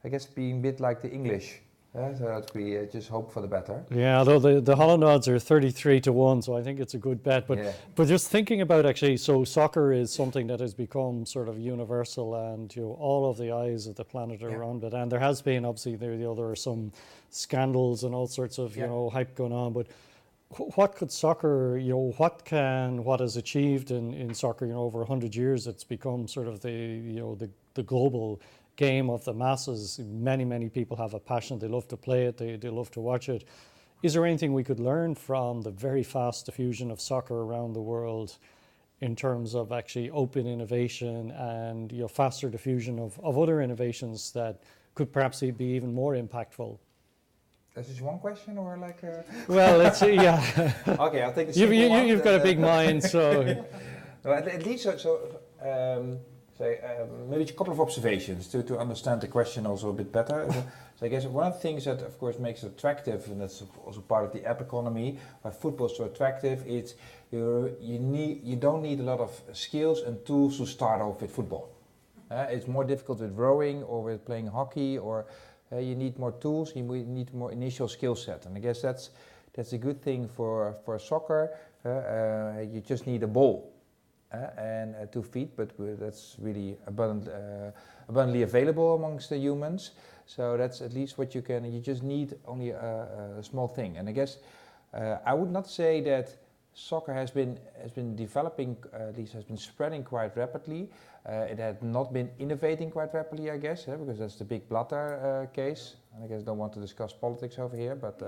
I guess being a bit like the English. So that we just hope for the better. Yeah, although the Holland odds are 33-1, so I think it's a good bet. But yeah. But just thinking about actually, so soccer is something that has become sort of universal, and all of the eyes of the planet are around it. And there has been obviously there are some scandals and all sorts of hype going on. But what could soccer, what has achieved in soccer, over 100 years? It's become sort of the global game of the masses. Many people have a passion. They love to play it. They love to watch it. Is there anything we could learn from the very fast diffusion of soccer around the world in terms of actually open innovation and faster diffusion of other innovations that could perhaps be even more impactful? Is this one question or like? Well, let's see. Yeah. Okay, I'll take the simple one. You've got a big mind, so. Well, at least So maybe a couple of observations to understand the question also a bit better. So I guess one of the things that of course makes it attractive, and that's also part of the app economy, why football is so attractive, it's you don't need a lot of skills and tools to start off with football. It's more difficult with rowing or with playing hockey, or you need more tools, you need more initial skill set. And I guess that's a good thing for soccer. You just need a ball and 2 feet, but that's really abundantly available amongst the humans. So that's at least what you just need only a small thing. And I guess I would not say that soccer has been developing, at least has been spreading quite rapidly. It had not been innovating quite rapidly, I guess, because that's the big Blatter case. And I guess I don't want to discuss politics over here, but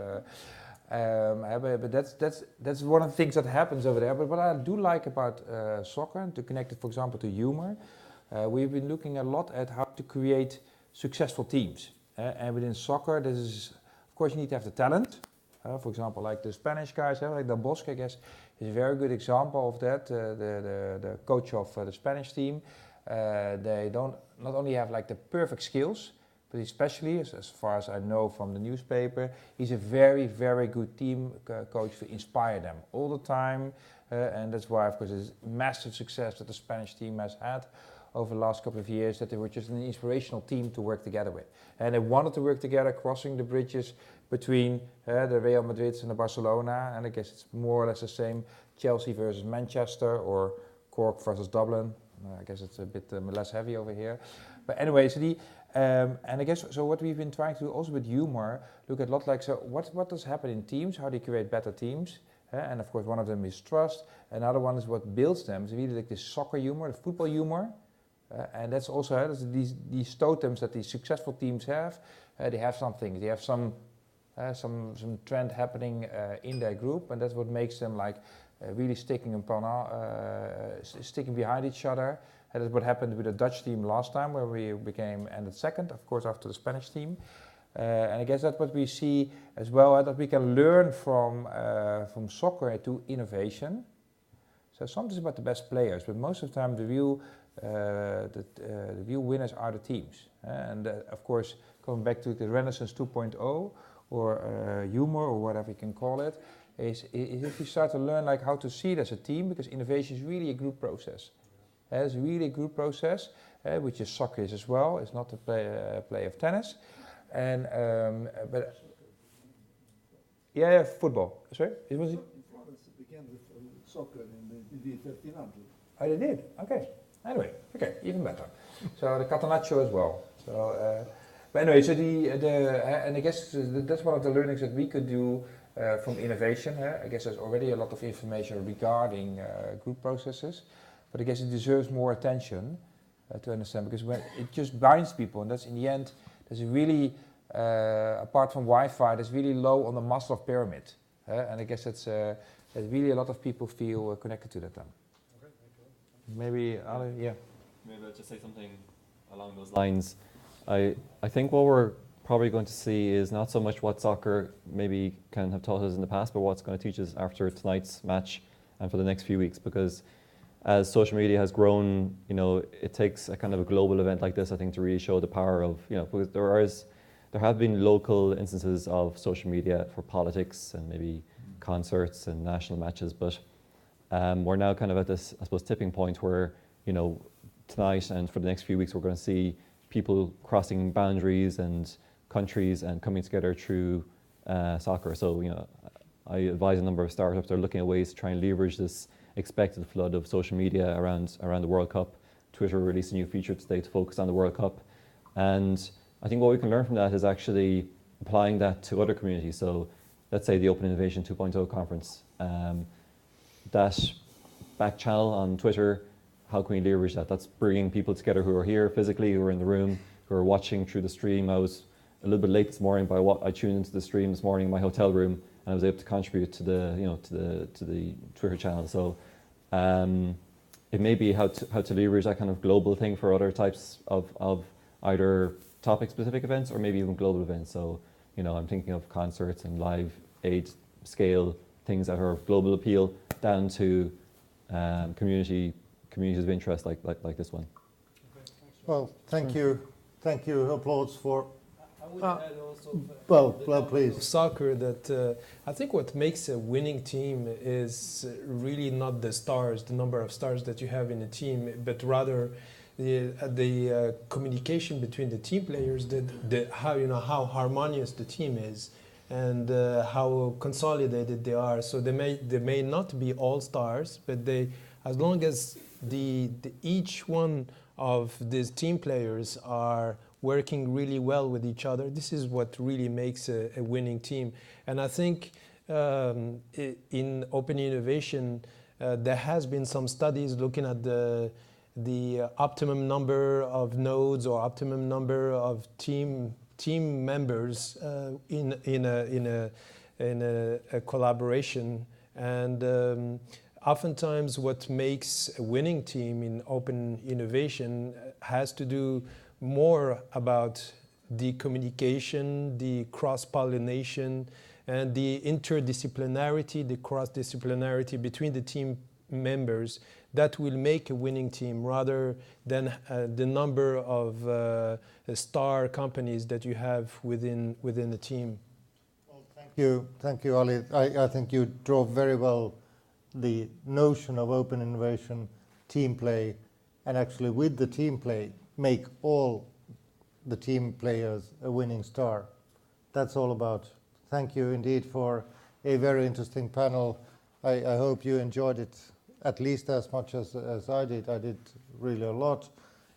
that's one of the things that happens over there. But what I do like about soccer, and to connect it, for example, to humor, we've been looking a lot at how to create successful teams. And within soccer, this is, of course, you need to have the talent. For example, like the Spanish guys, like Del Bosque, I guess, is a very good example of that. The coach of the Spanish team, they don't not only have like the perfect skills, but especially, as far as I know from the newspaper, he's a very, very good team coach to inspire them all the time. And that's why, of course, it's massive success that the Spanish team has had over the last couple of years, that they were just an inspirational team to work together with. And they wanted to work together, crossing the bridges between the Real Madrids and the Barcelona. And I guess it's more or less the same, Chelsea versus Manchester, or Cork versus Dublin. I guess it's a bit less heavy over here. But anyway, so and I guess, so what we've been trying to do also with humor, look at a lot like, so what does happen in teams? How do you create better teams? And of course, one of them is trust. Another one is what builds them. It's really like this soccer humor, the football humor. And that's also these totems that these successful teams have. They have something. They have some trend happening in their group, and that's what makes them like really sticking behind each other. And that's what happened with the Dutch team last time, where we ended second, of course, after the Spanish team. And I guess that's what we see as well, that we can learn from soccer to innovation. So sometimes about the best players, but most of the time the real winners are the teams. And of course, going back to the Renaissance 2.0, or humor, or whatever you can call it, is if you start to learn like how to see it as a team, because innovation is really a group process. It's really a group process, which is soccer is as well. It's not a play of tennis. And but yeah, football. Sorry, it was. Florence began with soccer in the 1300s. Oh, they did. Okay. Anyway, okay, even better. So the Catenaccio as well. So, but anyway, so and I guess that's one of the learnings that we could do from innovation. I guess there's already a lot of information regarding group processes, but I guess it deserves more attention to understand, because when it just binds people, and that's in the end, there's a really, apart from Wi-Fi, there's really low on the Maslow pyramid. And I guess that's really a lot of people feel connected to that then. Maybe, yeah. Maybe I'll just say something along those lines. I think what we're probably going to see is not so much what soccer maybe can have taught us in the past, but what's going to teach us after tonight's match and for the next few weeks. Because as social media has grown, it takes a kind of a global event like this, I think, to really show the power of, because there have been local instances of social media for politics and maybe concerts and national matches, but we're now kind of at this, I suppose, tipping point where, tonight and for the next few weeks, we're going to see people crossing boundaries and countries and coming together through soccer. So, I advise a number of startups that are looking at ways to try and leverage this expected flood of social media around the World Cup. Twitter released a new feature today to focus on the World Cup. And I think what we can learn from that is actually applying that to other communities. So let's say the Open Innovation 2.0 conference. That back channel on Twitter, how can we leverage that? That's bringing people together who are here physically, who are in the room, who are watching through the stream. I was a little bit late this morning, but I tuned into the stream this morning in my hotel room, and I was able to contribute to the Twitter channel. So it may be how to leverage that kind of global thing for other types of either topic-specific events or maybe even global events. So I'm thinking of concerts and live aid scale things that are of global appeal down to communities of interest like this one. Well, thank you. Thank you. Applause for. I would add also Well, please. soccer that I think what makes a winning team is really not the stars, the number of stars that you have in a team, but rather the communication between the team players, how harmonious the team is, and how consolidated they are. So they may not be all stars, but as long as each one of these team players are working really well with each other, this is what really makes a winning team. And I think in open innovation, there has been some studies looking at the optimum number of nodes or optimum number of team members in a collaboration. And oftentimes what makes a winning team in open innovation has to do more about the communication, the cross-pollination, and the interdisciplinarity, the cross-disciplinarity between the team members that will make a winning team, rather than the number of star companies that you have within the team. Well, thank you, Ali. I think you drove very well the notion of open innovation, team play, and actually with the team play, make all the team players a winning star. That's all about. Thank you indeed for a very interesting panel. I hope you enjoyed it at least as much as I did. I did really a lot.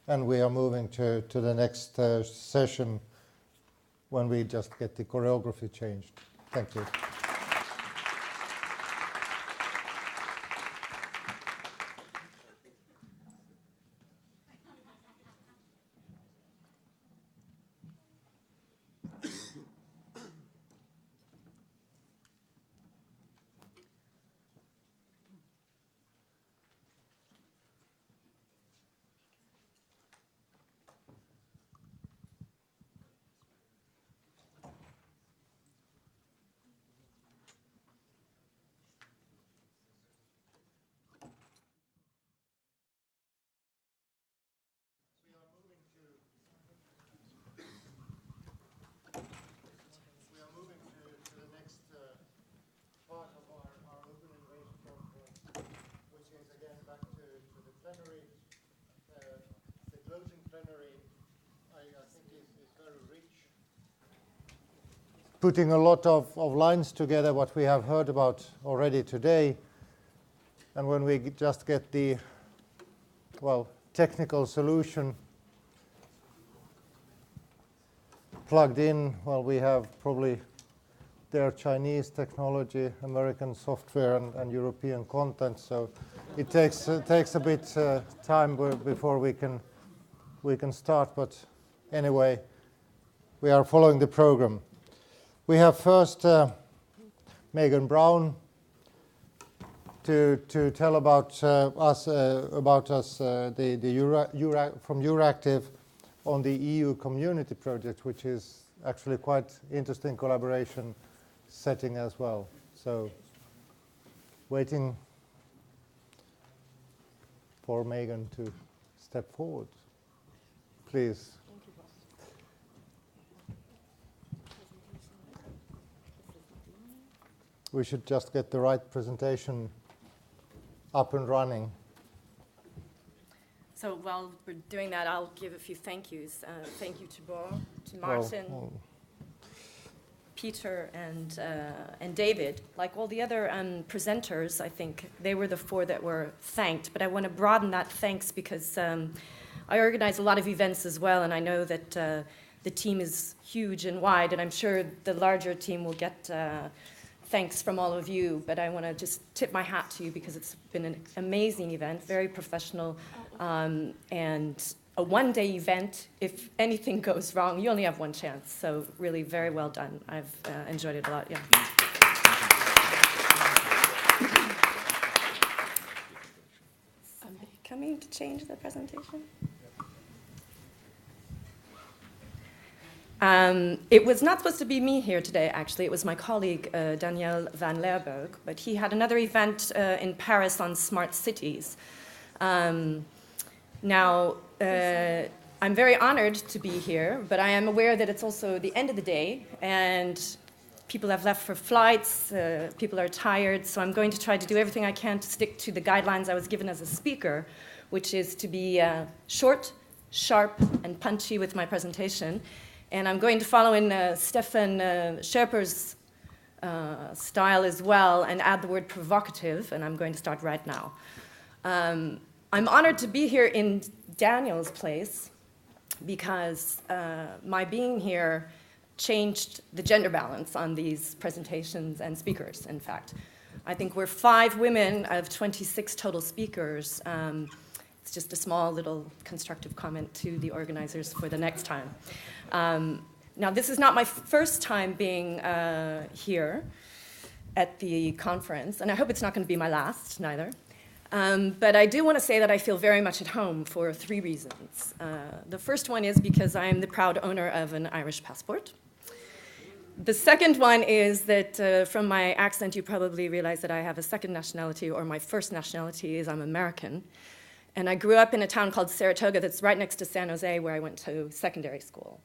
And we are moving to the next session when we just get the choreography changed. Thank you. Putting a lot of lines together, what we have heard about already today, and when we just get the, technical solution plugged in, we have probably their Chinese technology, American software, and European content, so it takes a bit time before we can start, but anyway, we are following the program. We have first Megan Brown to tell about us from Euractiv on the EU Community Project, which is actually quite interesting collaboration setting as well. So, waiting for Megan to step forward, please. We should just get the right presentation up and running. So while we're doing that, I'll give a few thank yous. Thank you to Bo, to Martin, Peter, and David. Like all the other presenters, I think they were the four that were thanked. But I want to broaden that thanks because I organize a lot of events as well, and I know that the team is huge and wide, and I'm sure the larger team will get thanks from all of you, but I want to just tip my hat to you because it's been an amazing event, very professional, and a one-day event. If anything goes wrong, you only have one chance, so really very well done. I've enjoyed it a lot, yeah. Somebody coming to change the presentation? It was not supposed to be me here today, actually. It was my colleague, Daniel van Leerberg, but he had another event in Paris on smart cities. Now, I'm very honored to be here, but I am aware that it's also the end of the day, and people have left for flights, people are tired, so I'm going to try to do everything I can to stick to the guidelines I was given as a speaker, which is to be short, sharp, and punchy with my presentation. And I'm going to follow in Stefan Scherper's style as well and add the word provocative, and I'm going to start right now. I'm honored to be here in Daniel's place because my being here changed the gender balance on these presentations and speakers, in fact. I think we're 5 women out of 26 total speakers. It's just a small little constructive comment to the organizers for the next time. Now, this is not my first time being here at the conference, and I hope it's not going to be my last, neither. But I do want to say that I feel very much at home for 3 reasons. The first one is because I am the proud owner of an Irish passport. The second one is that from my accent, you probably realize that I have a second nationality, or my first nationality is I'm American. And I grew up in a town called Saratoga that's right next to San Jose, where I went to secondary school.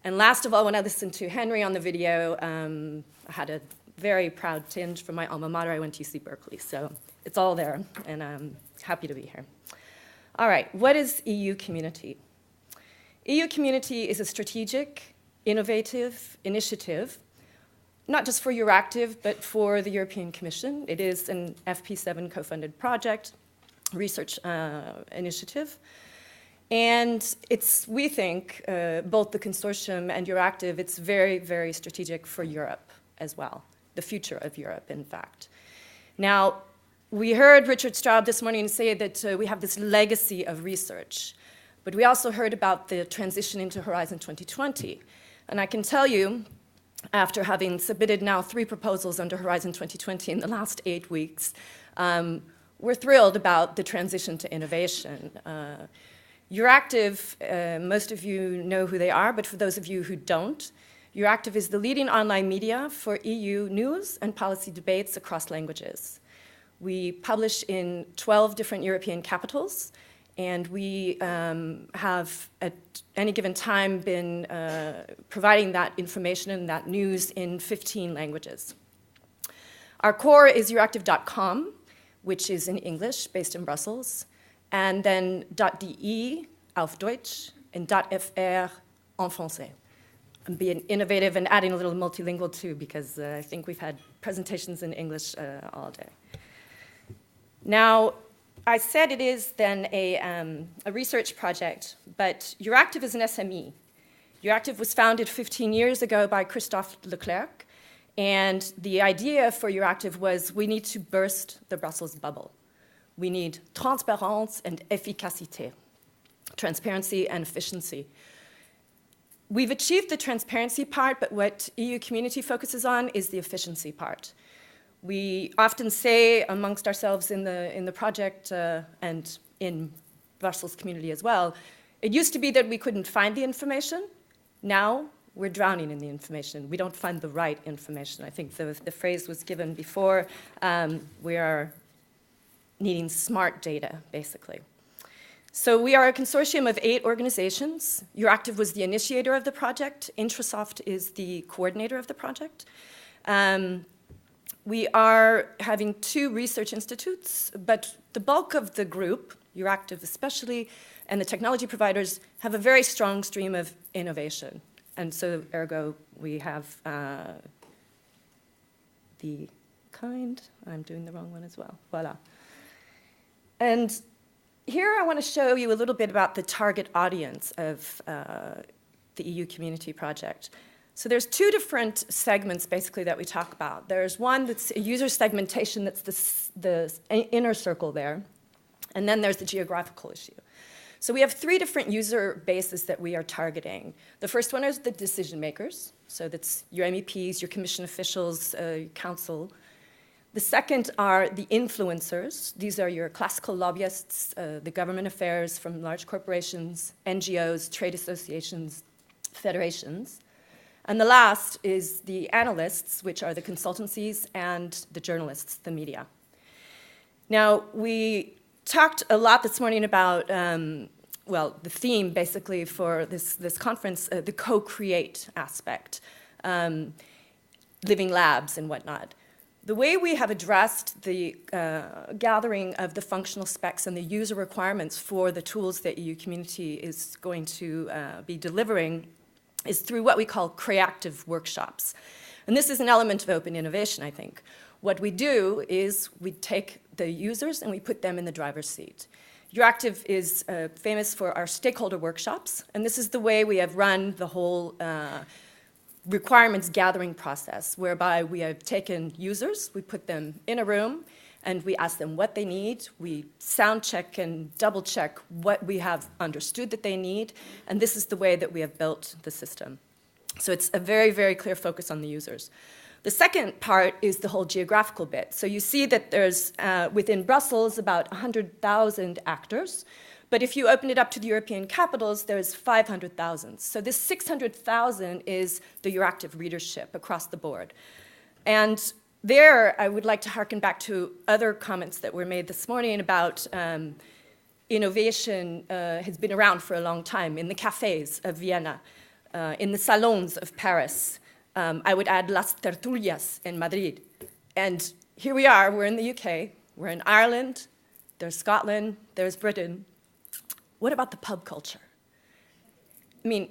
And last of all, when I listened to Henry on the video, I had a very proud tinge from my alma mater. I went to UC Berkeley, so it's all there, and I'm happy to be here. All right, what is EU Community? EU Community is a strategic, innovative initiative, not just for Euractiv, but for the European Commission. It is an FP7 co-funded project, research initiative. And it's, we think, both the consortium and Euractiv, it's very, very strategic for Europe as well, the future of Europe, in fact. Now, we heard Richard Straub this morning say that we have this legacy of research, but we also heard about the transition into Horizon 2020. And I can tell you, after having submitted now 3 proposals under Horizon 2020 in the last 8 weeks, we're thrilled about the transition to innovation. Euractiv, most of you know who they are, but for those of you who don't, Euractiv is the leading online media for EU news and policy debates across languages. We publish in 12 different European capitals, and we have at any given time been providing that information and that news in 15 languages. Our core is Euractiv.com, which is in English, based in Brussels, and then .de, auf Deutsch, and .fr, en français. I'm being innovative and adding a little multilingual too, because I think we've had presentations in English all day. Now, I said it is then a research project, but Euractiv is an SME. Euractiv was founded 15 years ago by Christophe Leclerc, and the idea for Euractiv was we need to burst the Brussels bubble. We need transparence and efficacité, transparency and efficiency. We've achieved the transparency part, but what EU Community focuses on is the efficiency part. We often say amongst ourselves in the project and in Brussels community as well, it used to be that we couldn't find the information. Now we're drowning in the information. We don't find the right information. I think the phrase was given before. We are needing smart data, basically. So we are a consortium of 8 organizations. Euractiv was the initiator of the project. Intrasoft is the coordinator of the project. We are having 2 research institutes, but the bulk of the group, Euractiv especially, and the technology providers have a very strong stream of innovation. And so, ergo, we have I'm doing the wrong one as well, voila. And here I want to show you a little bit about the target audience of the EU Community Project. So there's 2 different segments, basically, that we talk about. There's one that's a user segmentation, that's the inner circle there, and then there's the geographical issue. So we have 3 different user bases that we are targeting. The first one is the decision makers, so that's your MEPs, your commission officials, your council. The second are the influencers. These are your classical lobbyists, the government affairs from large corporations, NGOs, trade associations, federations. And the last is the analysts, which are the consultancies, and the journalists, the media. Now, we talked a lot this morning about well, the theme basically for this conference, the co-create aspect, living labs and whatnot. The way we have addressed the gathering of the functional specs and the user requirements for the tools that EU Community is going to be delivering is through what we call creative workshops. And this is an element of open innovation, I think. What we do is we take the users and we put them in the driver's seat. Euractiv is famous for our stakeholder workshops, and this is the way we have run the whole requirements gathering process, whereby we have taken users, we put them in a room, and we ask them what they need. We sound check and double check what we have understood that they need, and this is the way that we have built the system. So it's a very, very clear focus on the users. The second part is the whole geographical bit. So you see that there's, within Brussels, about 100,000 actors. But if you open it up to the European capitals, there's 500,000. So this 600,000 is the Euractiv readership across the board. And there, I would like to harken back to other comments that were made this morning about innovation has been around for a long time in the cafes of Vienna, in the salons of Paris. I would add Las Tertulias in Madrid. And here we are, we're in the UK, we're in Ireland, there's Scotland, there's Britain. What about the pub culture? I mean,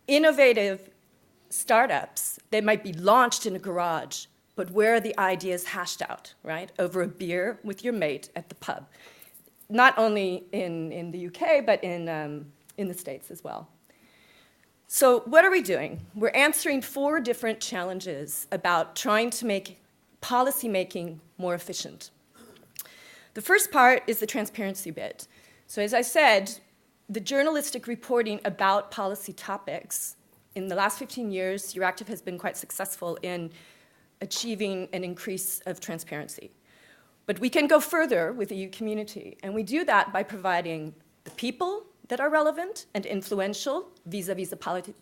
innovative startups, they might be launched in a garage, but where are the ideas hashed out, right? Over a beer with your mate at the pub. Not only in the UK, but in the States as well. So what are we doing? We're answering 4 different challenges about trying to make policymaking more efficient. The first part is the transparency bit. So as I said, the journalistic reporting about policy topics, in the last 15 years, Euractiv has been quite successful in achieving an increase of transparency. But we can go further with the EU Community, and we do that by providing the people that are relevant and influential vis-a-vis the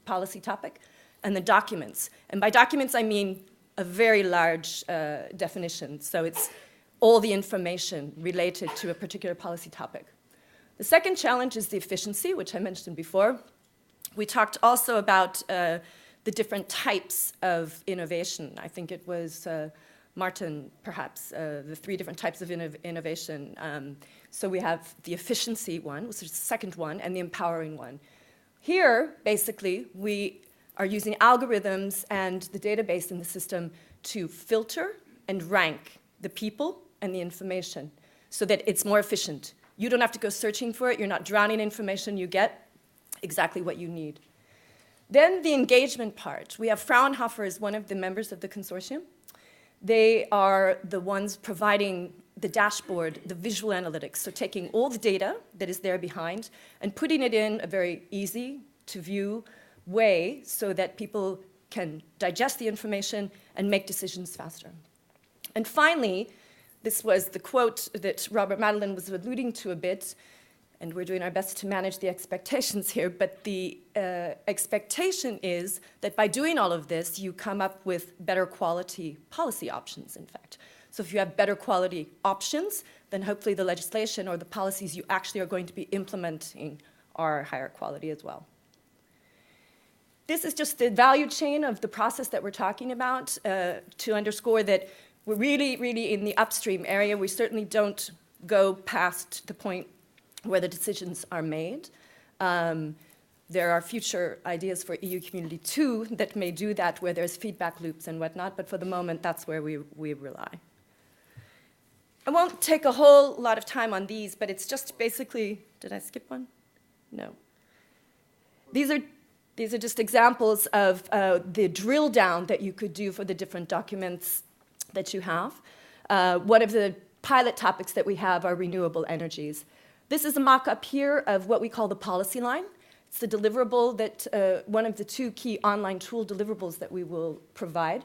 policy topic, and the documents. And by documents, I mean a very large definition. So it's all the information related to a particular policy topic. The second challenge is the efficiency, which I mentioned before. We talked also about the different types of innovation. I think it was Martin, perhaps, the 3 different types of innovation. So we have the efficiency one, which is the second one, and the empowering one. Here, basically, we are using algorithms and the database in the system to filter and rank the people and the information so that it's more efficient. You don't have to go searching for it. You're not drowning in information. You get exactly what you need. Then the engagement part. We have Fraunhofer as one of the members of the consortium. They are the ones providing the dashboard, the visual analytics, so taking all the data that is there behind and putting it in a very easy-to-view way so that people can digest the information and make decisions faster. And finally, this was the quote that Robert Madeline was alluding to a bit, and we're doing our best to manage the expectations here, but the expectation is that by doing all of this, you come up with better quality policy options, in fact. So if you have better quality options, then hopefully the legislation or the policies you actually are going to be implementing are higher quality as well. This is just the value chain of the process that we're talking about to underscore that we're really, really in the upstream area. We certainly don't go past the point where the decisions are made. There are future ideas for EU Community 2 that may do that, where there's feedback loops and whatnot, but for the moment, that's where we rely. I won't take a whole lot of time on these, but it's just basically, did I skip one? No. These are just examples of the drill down that you could do for the different documents that you have. One of the pilot topics that we have are renewable energies. This is a mock-up here of what we call the policy line. It's the deliverable that, one of the 2 key online tool deliverables that we will provide.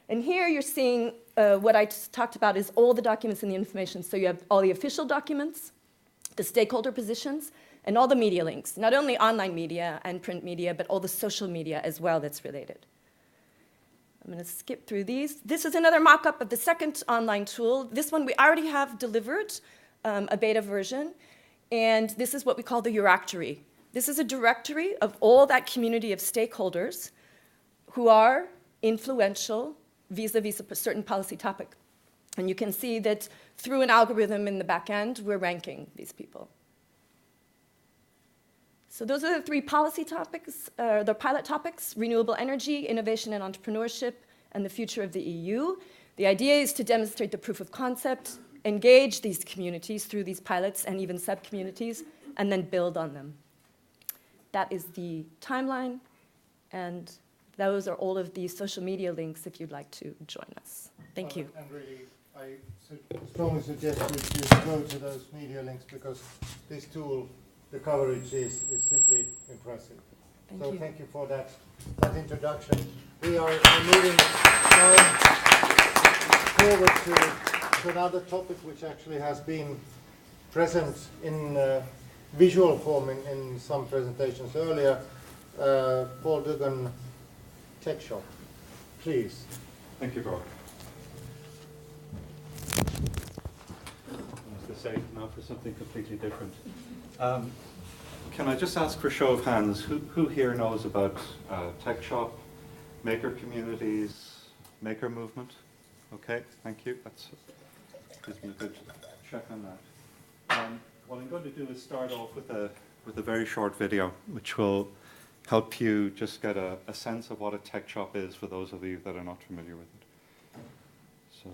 And here you're seeing what I talked about is all the documents and the information. So you have all the official documents, the stakeholder positions, and all the media links. Not only online media and print media, but all the social media as well that's related. I'm going to skip through these. This is another mock-up of the second online tool. This one we already have delivered, a beta version. And this is what we call the Euractory. This is a directory of all that community of stakeholders who are influential vis-a-vis a certain policy topic. And you can see that through an algorithm in the back end, we're ranking these people. So those are the three policy topics, the pilot topics: renewable energy, innovation and entrepreneurship, and the future of the EU. The idea is to demonstrate the proof of concept, engage these communities through these pilots and even sub-communities, and then build on them. That is the timeline, and those are all of the social media links if you'd like to join us. Thank you. And really, I strongly suggest you go to those media links, because this tool, the coverage is simply impressive. Thank you for that introduction. We are moving now forward to another topic which actually has been present in visual form in some presentations earlier. Paul Duggan, Tech Shop, please. Thank you, Rob. I was going to say now for something completely different. Can I just ask for a show of hands, who here knows about Tech Shop, maker communities, maker movement? Okay, thank you. That gives me a good check on that. What I'm going to do is start off with a very short video, which will help you just get a sense of what a tech shop is for those of you that are not familiar with it. So.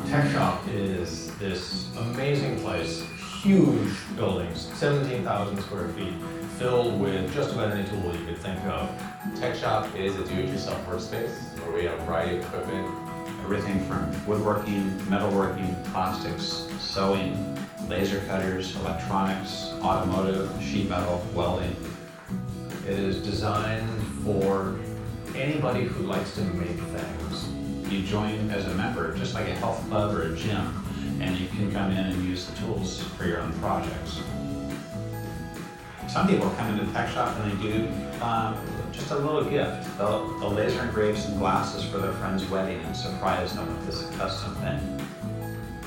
Tech Shop is this amazing place, huge buildings, 17,000 square feet, filled with just about any tool you could think of. Tech Shop is a do-it-yourself workspace where we have a variety of equipment. Everything from woodworking, metalworking, plastics, sewing, laser cutters, electronics, automotive, sheet metal, welding. It is designed for anybody who likes to make things. You join as a member, just like a health club or a gym, and you can come in and use the tools for your own projects. Some people come into Tech Shop and they do just a little gift. They'll laser engrave some glasses for their friend's wedding and surprise them with this custom thing.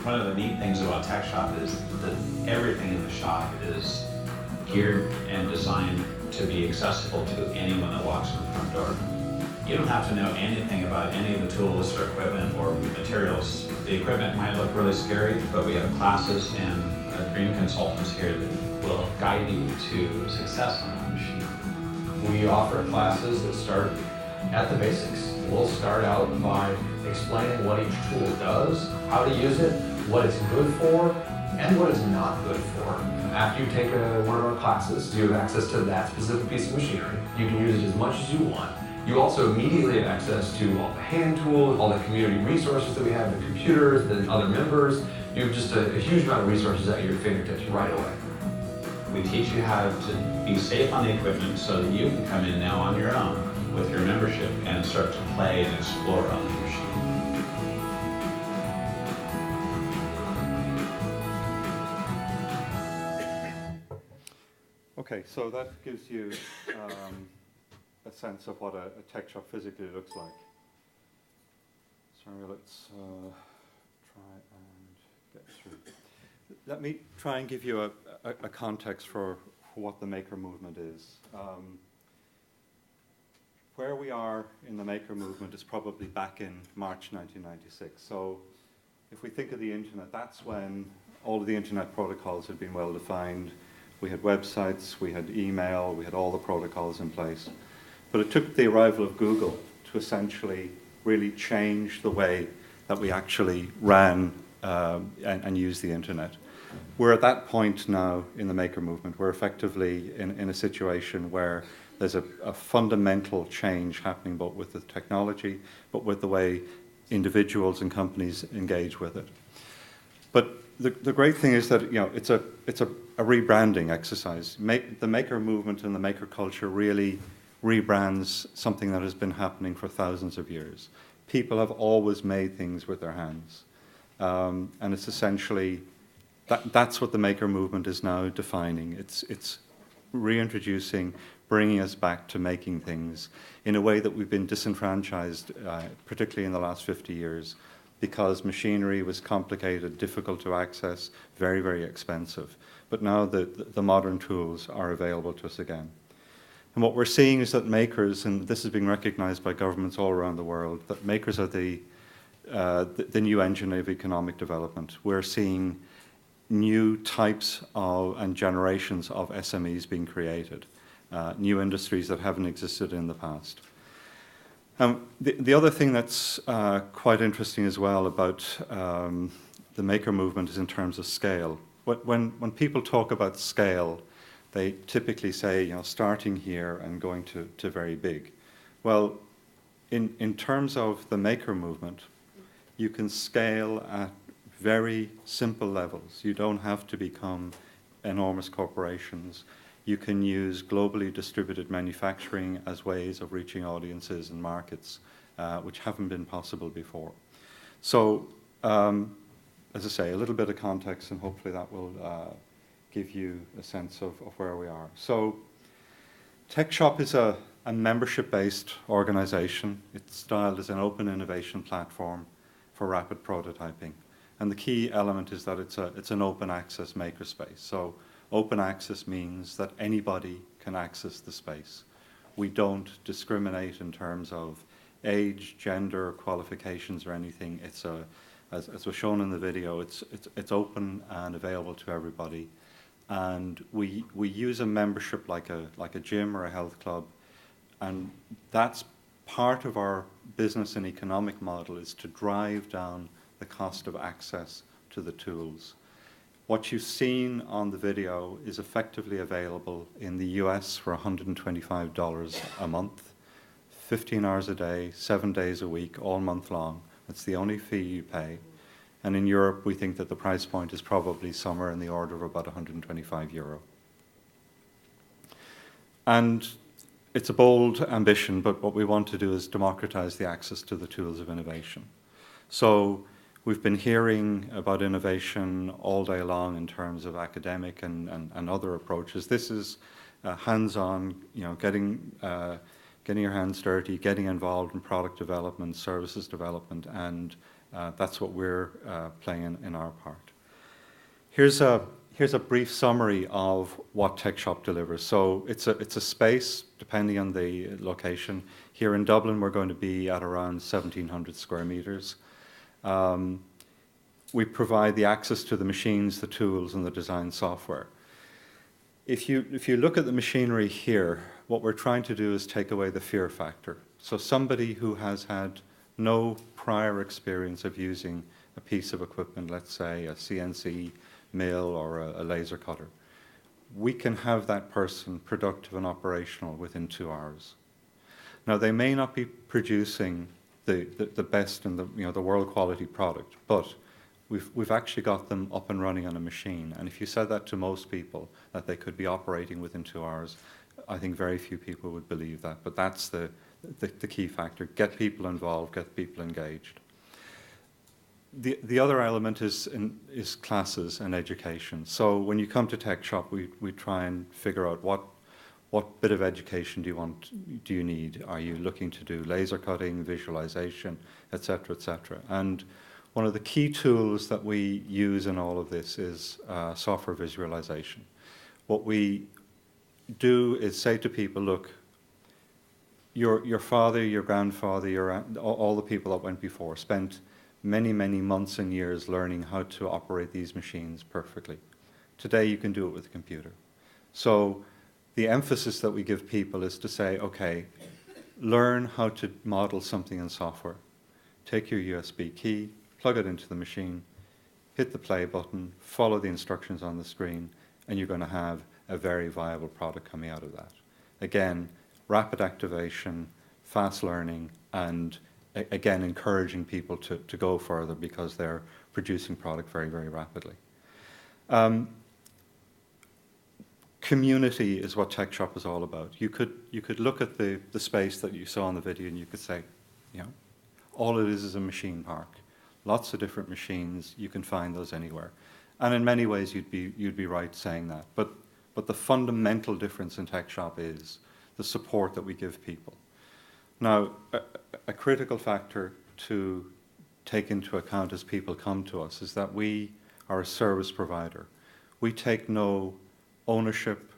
One of the neat things about Tech Shop is that everything in the shop is geared and designed to be accessible to anyone that walks in the front door. You don't have to know anything about any of the tools or equipment or materials. The equipment might look really scary, but we have classes and green consultants here that will guide you to success on the machine. We offer classes that start at the basics. We'll start out by explaining what each tool does, how to use it, what it's good for, and what it's not good for. After you take one of our classes, you have access to that specific piece of machinery. You can use it as much as you want. You also immediately have access to all the hand tools, all the community resources that we have, the computers, the other members. You have just a huge amount of resources at your fingertips right away. We teach you how to be safe on the equipment so that you can come in now on your own with your membership and start to play and explore on the machine. Okay, so that gives you a sense of what a tech shop physically looks like. So let's try and get through. Let me try and give you a context for what the maker movement is. Where we are in the maker movement is probably back in March 1996. So if we think of the internet, that's when all of the internet protocols had been well defined. We had websites, we had email, we had all the protocols in place. But it took the arrival of Google to essentially really change the way that we actually ran and used the internet. We're at that point now in the maker movement. We're effectively in a situation where there's a fundamental change happening both with the technology, but with the way individuals and companies engage with it. But the great thing is that it's a rebranding exercise. The maker movement and the maker culture really rebrands something that has been happening for thousands of years. People have always made things with their hands. And it's essentially that's what the maker movement is now defining. It's reintroducing, bringing us back to making things in a way that we've been disenfranchised, particularly in the last 50 years, because machinery was complicated, difficult to access, very, very expensive. But now the modern tools are available to us again. And what we're seeing is that makers, and this is being recognized by governments all around the world, that makers are the new engine of economic development. We're seeing new types of and generations of SMEs being created, new industries that haven't existed in the past. The other thing that's quite interesting as well about the maker movement is in terms of scale. When people talk about scale, they typically say, you know, starting here and going to very big. Well, in terms of the maker movement, you can scale at very simple levels. You don't have to become enormous corporations. You can use globally distributed manufacturing as ways of reaching audiences and markets, which haven't been possible before. So, as I say, a little bit of context, and hopefully that will give you a sense of where we are. So, TechShop is a membership-based organization. It's styled as an open innovation platform for rapid prototyping. And the key element is that it's an open access makerspace. So open access means that anybody can access the space. We don't discriminate in terms of age, gender, qualifications, or anything. It's as was shown in the video, it's open and available to everybody. And we use a membership like a gym or a health club, and that's part of our business and economic model, is to drive down the cost of access to the tools. What you've seen on the video is effectively available in the US for $125 a month, 15 hours a day, 7 days a week, all month long. That's the only fee you pay. And in Europe, we think that the price point is probably somewhere in the order of about €125. And it's a bold ambition, but what we want to do is democratize the access to the tools of innovation. So we've been hearing about innovation all day long in terms of academic and other approaches. This is hands-on, you know, getting your hands dirty, getting involved in product development, services development, and that's what we're playing in our part. Here's a brief summary of what TechShop delivers. So it's a space, depending on the location. Here in Dublin, we're going to be at around 1,700 square meters. We provide the access to the machines, the tools, and the design software. If you look at the machinery here, what we're trying to do is take away the fear factor. So somebody who has had no prior experience of using a piece of equipment, let's say a CNC mill or a laser cutter, we can have that person productive and operational within 2 hours. Now, they may not be producing the best and the world quality product, but we've actually got them up and running on a machine. And if you said that to most people, that they could be operating within 2 hours, I think very few people would believe that. But that's the key factor: get people involved, get people engaged. The other element is classes and education. So when you come to TechShop, we try and figure out what bit of education do you need? Are you looking to do laser cutting, visualization, et cetera, and one of the key tools that we use in all of this is software visualization. What we do is say to people, look, your father, your grandfather, all the people that went before spent many, many months and years learning how to operate these machines perfectly. Today you can do it with a computer. So the emphasis that we give people is to say, okay, learn how to model something in software. Take your USB key, plug it into the machine, hit the play button, follow the instructions on the screen, and you're going to have a very viable product coming out of that. Again, rapid activation, fast learning, and again, encouraging people to go further because they're producing product very, very rapidly. Community is what TechShop is all about. You could look at the space that you saw in the video and you could say, you know, all it is a machine park. Lots of different machines, you can find those anywhere. And in many ways, you'd be right saying that. But the fundamental difference in Tech Shop is the support that we give people. Now, a critical factor to take into account as people come to us is that we are a service provider. We take no ownership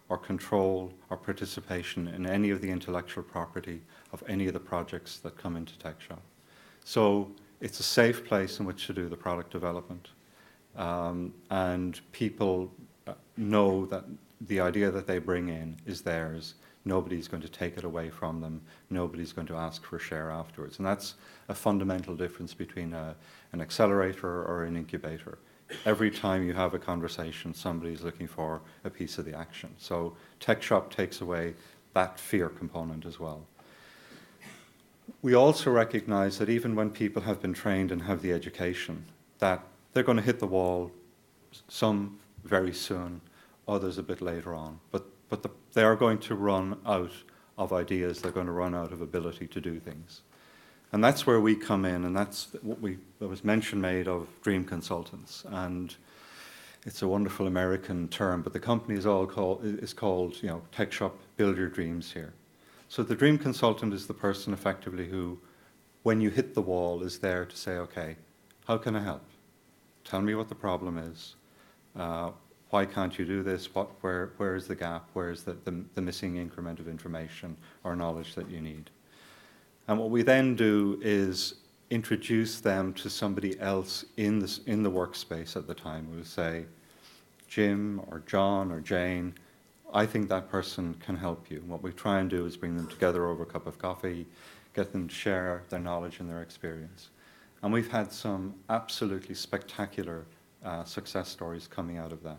or control or participation in any of the intellectual property of any of the projects that come into Tech Shop. So it's a safe place in which to do the product development. And people know that the idea that they bring in is theirs. Nobody's going to take it away from them. Nobody's going to ask for a share afterwards. And that's a fundamental difference between an accelerator or an incubator. Every time you have a conversation, somebody's looking for a piece of the action. So Tech Shop takes away that fear component as well. We also recognize that even when people have been trained and have the education, that they're going to hit the wall, some very soon, others a bit later on. But they are going to run out of ideas. They're going to run out of ability to do things. And that's where we come in, and that's what there was mention made of dream consultants. And it's a wonderful American term, but the company is called Tech Shop Build Your Dreams here. So the dream consultant is the person effectively who, when you hit the wall, is there to say, okay, how can I help? Tell me what the problem is. Why can't you do this? Where is the gap? Where is the missing increment of information or knowledge that you need? And what we then do is introduce them to somebody else in the workspace at the time. We'll say, Jim or John or Jane, I think that person can help you. What we try and do is bring them together over a cup of coffee, get them to share their knowledge and their experience. And we've had some absolutely spectacular success stories coming out of that.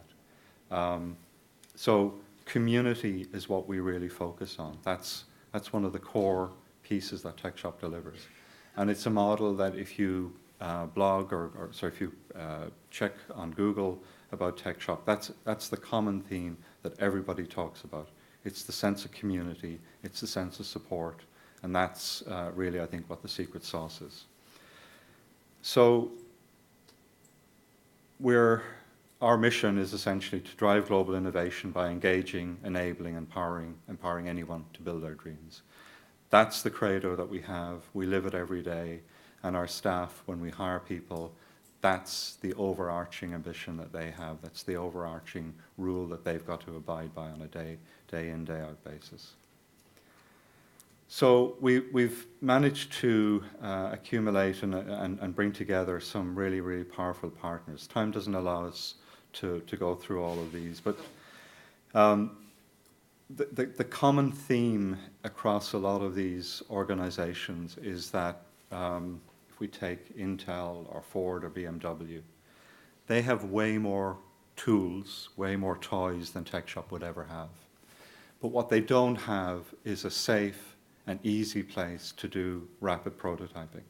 So community is what we really focus on. That's one of the core pieces that Tech Shop delivers. And it's a model that if you blog if you check on Google about Tech Shop, that's the common theme that everybody talks about. It's the sense of community, it's the sense of support, and that's really, I think, what the secret sauce is. So our mission is essentially to drive global innovation by engaging, enabling, empowering anyone to build their dreams. That's the credo that we have. We live it every day. And our staff, when we hire people, that's the overarching ambition that they have. That's the overarching rule that they've got to abide by on a day in, day out basis. So we've managed to accumulate and bring together some really, really powerful partners. Time doesn't allow us to go through all of these, but the common theme across a lot of these organizations is that if we take Intel or Ford or BMW, they have way more tools, way more toys than Tech Shop would ever have. But what they don't have is a safe and easy place to do rapid prototyping.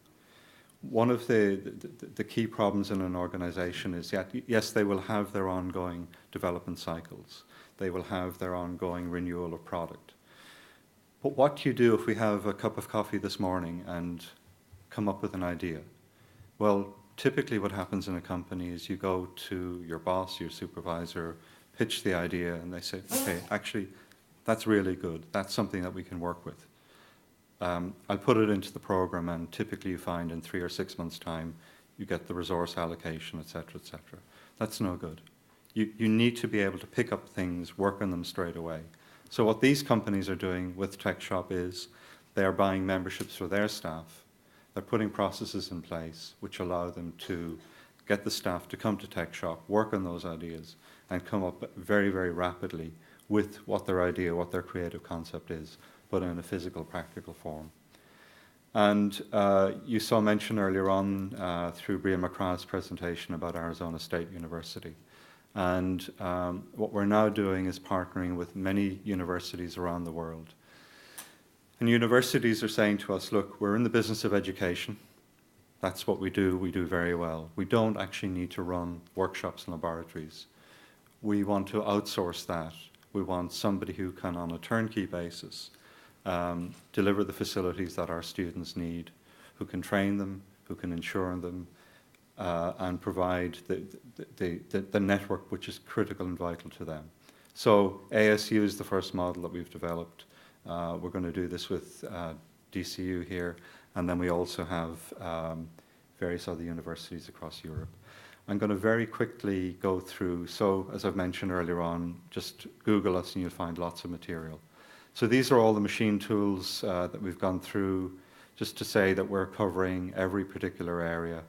One of the key problems in an organization is that, yes, they will have their ongoing development cycles. They will have their ongoing renewal of product. But what do you do if we have a cup of coffee this morning and come up with an idea? Well, typically what happens in a company is you go to your boss, your supervisor, pitch the idea, and they say, okay, actually, that's really good. That's something that we can work with. I'll put it into the program, and typically you find in 3 or 6 months' time, you get the resource allocation, et cetera, et cetera. That's no good. You need to be able to pick up things, work on them straight away. So what these companies are doing with Tech Shop is they are buying memberships for their staff. They're putting processes in place which allow them to get the staff to come to Tech Shop, work on those ideas, and come up very, very rapidly with what their idea, what their creative concept is, but in a physical, practical form. And you saw mention earlier on through Bria McCrath's presentation about Arizona State University. And what we're now doing is partnering with many universities around the world. And universities are saying to us, look, we're in the business of education. That's what we do very well. We don't actually need to run workshops and laboratories. We want to outsource that. We want somebody who can, on a turnkey basis, deliver the facilities that our students need, who can train them, who can ensure them, and provide the network which is critical and vital to them. So ASU is the first model that we've developed. We're going to do this with DCU here, and then we also have various other universities across Europe. I'm going to very quickly go through, so as I've mentioned earlier on, just Google us and you'll find lots of material. So these are all the machine tools that we've gone through, just to say that we're covering every particular area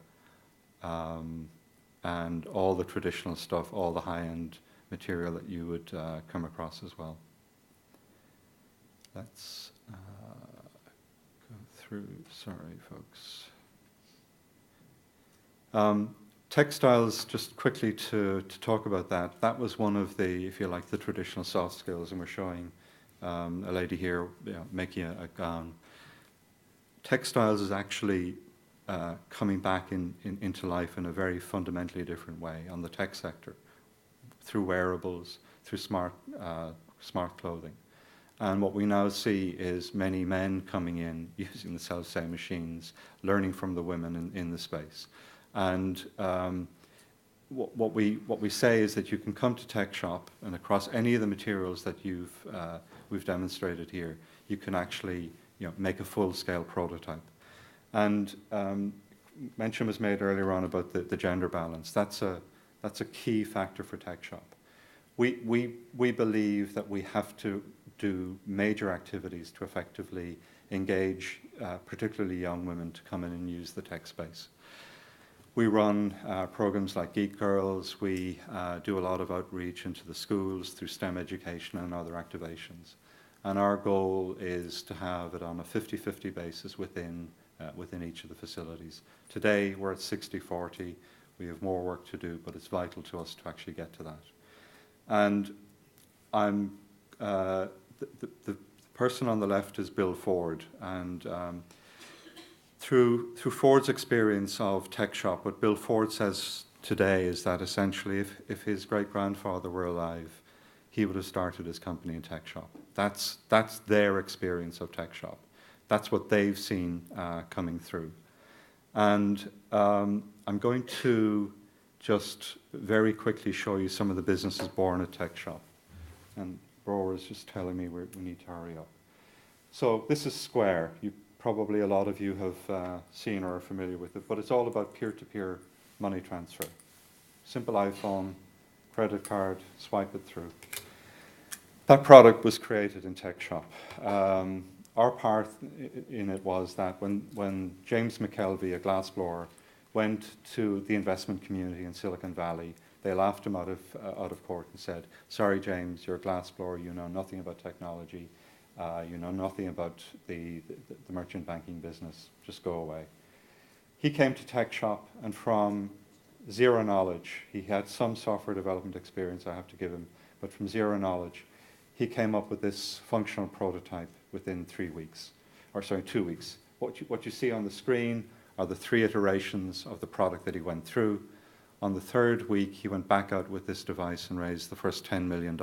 and all the traditional stuff, all the high-end material that you would come across as well. Let's go through, sorry folks. Textiles, just quickly to talk about that, that was one of the, if you like, the traditional soft skills, and we're showing a lady here making a gown. Textiles is actually coming back into life in a very fundamentally different way on the tech sector, through wearables, through smart clothing. And what we now see is many men coming in using the self-same machines, learning from the women in the space. And what we say is that you can come to Tech Shop, and across any of the materials that we've demonstrated here, you can actually make a full-scale prototype. And mention was made earlier on about the gender balance. That's a key factor for Tech Shop. We believe that we have to do major activities to effectively engage particularly young women to come in and use the tech space. We run programs like Geek Girls. We do a lot of outreach into the schools through STEM education and other activations. And our goal is to have it on a 50-50 basis within each of the facilities. Today, we're at 60-40. We have more work to do, but it's vital to us to actually get to that. And I'm the person on the left is Bill Ford, and through Ford's experience of Tech Shop, what Bill Ford says today is that essentially if his great-grandfather were alive, he would have started his company in Tech Shop. That's their experience of Tech Shop. That's what they've seen coming through. And I'm going to just very quickly show you some of the businesses born at Tech Shop. And Brower is just telling me we need to hurry up. So this is Square. Probably a lot of you have seen or are familiar with it, but it's all about peer-to-peer money transfer. Simple iPhone, credit card, swipe it through. That product was created in Tech Shop. Our part in it was that when James McKelvey, a glassblower, went to the investment community in Silicon Valley, they laughed him out of court and said, "Sorry, James, you're a glassblower. You know nothing about technology. You know nothing about the merchant banking business. Just go away." He came to Tech Shop, and from zero knowledge, he had some software development experience, I have to give him, but from zero knowledge, he came up with this functional prototype within 2 weeks. What you see on the screen are the 3 iterations of the product that he went through. On the 3rd week, he went back out with this device and raised the first $10 million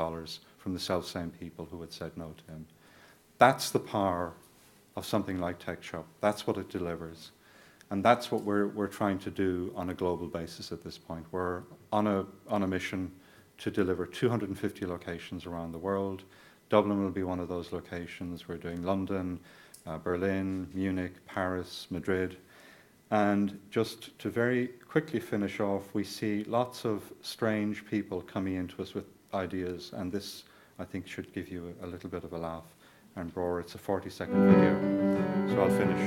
from the self-same people who had said no to him. That's the power of something like Tech Shop. That's what it delivers. And that's what we're trying to do on a global basis at this point. We're on a mission to deliver 250 locations around the world. Dublin will be one of those locations. We're doing London, Berlin, Munich, Paris, Madrid. And just to very quickly finish off, we see lots of strange people coming into us with ideas, and this, I think, should give you a little bit of a laugh. And Brower, it's a 40-second video, so I'll finish.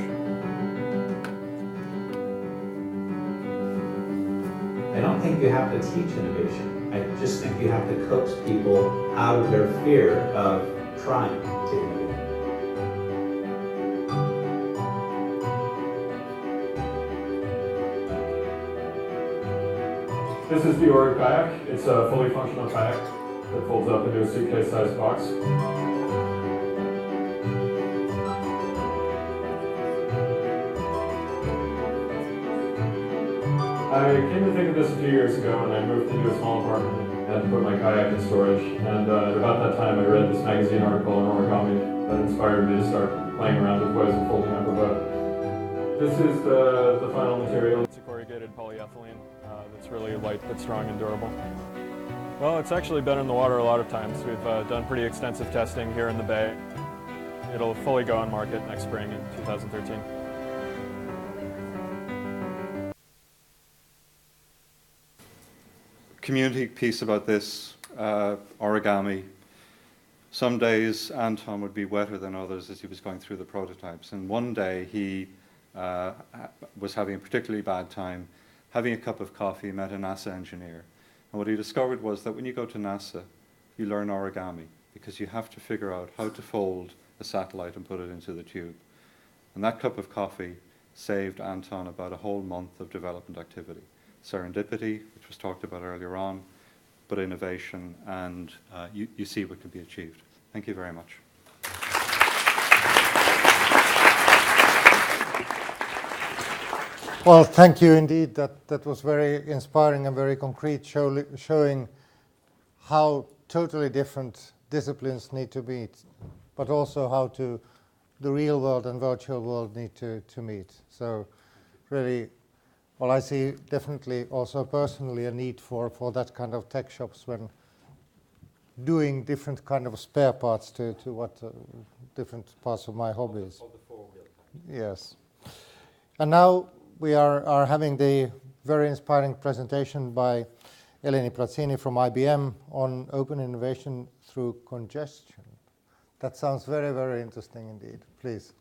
I don't think you have to teach innovation. I just think you have to coax people out of their fear of trying to innovate. This is the Org kayak. It's a fully functional kayak that folds up into a suitcase-sized box. I came to think of this a few years ago when I moved into a small apartment and had to put my kayak in storage. And at about that time, I read this magazine article on origami that inspired me to start playing around with ways of folding up a boat. This is the final material. It's a corrugated fabricated polyethylene that's really light but strong and durable. Well, it's actually been in the water a lot of times. We've done pretty extensive testing here in the Bay. It'll fully go on market next spring in 2013. Community piece about this origami. Some days Anton would be wetter than others as he was going through the prototypes. And one day he was having a particularly bad time, having a cup of coffee, met a NASA engineer. And what he discovered was that when you go to NASA, you learn origami because you have to figure out how to fold a satellite and put it into the tube. And that cup of coffee saved Anton about a whole month of development activity. Serendipity, which was talked about earlier on, but innovation, and you see what can be achieved. Thank you very much. Well, thank you indeed. That was very inspiring and very concrete, showing how totally different disciplines need to meet, but also how the real world and virtual world need to meet. So really, well, I see definitely also personally a need for that kind of tech shops when doing different kind of spare parts to what different parts of my hobbies. Yes. And now we are having the very inspiring presentation by Eleni Prazzini from IBM on open innovation through congestion. That sounds very, very interesting indeed. Please.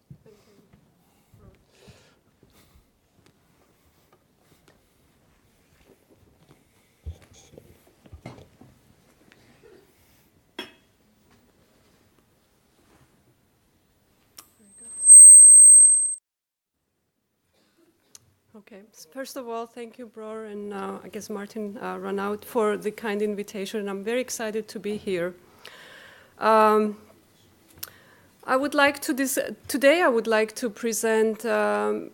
Okay. First of all, thank you, Bror, and I guess Martin ran out for the kind invitation. I'm very excited to be here. I would like to today I would like to present a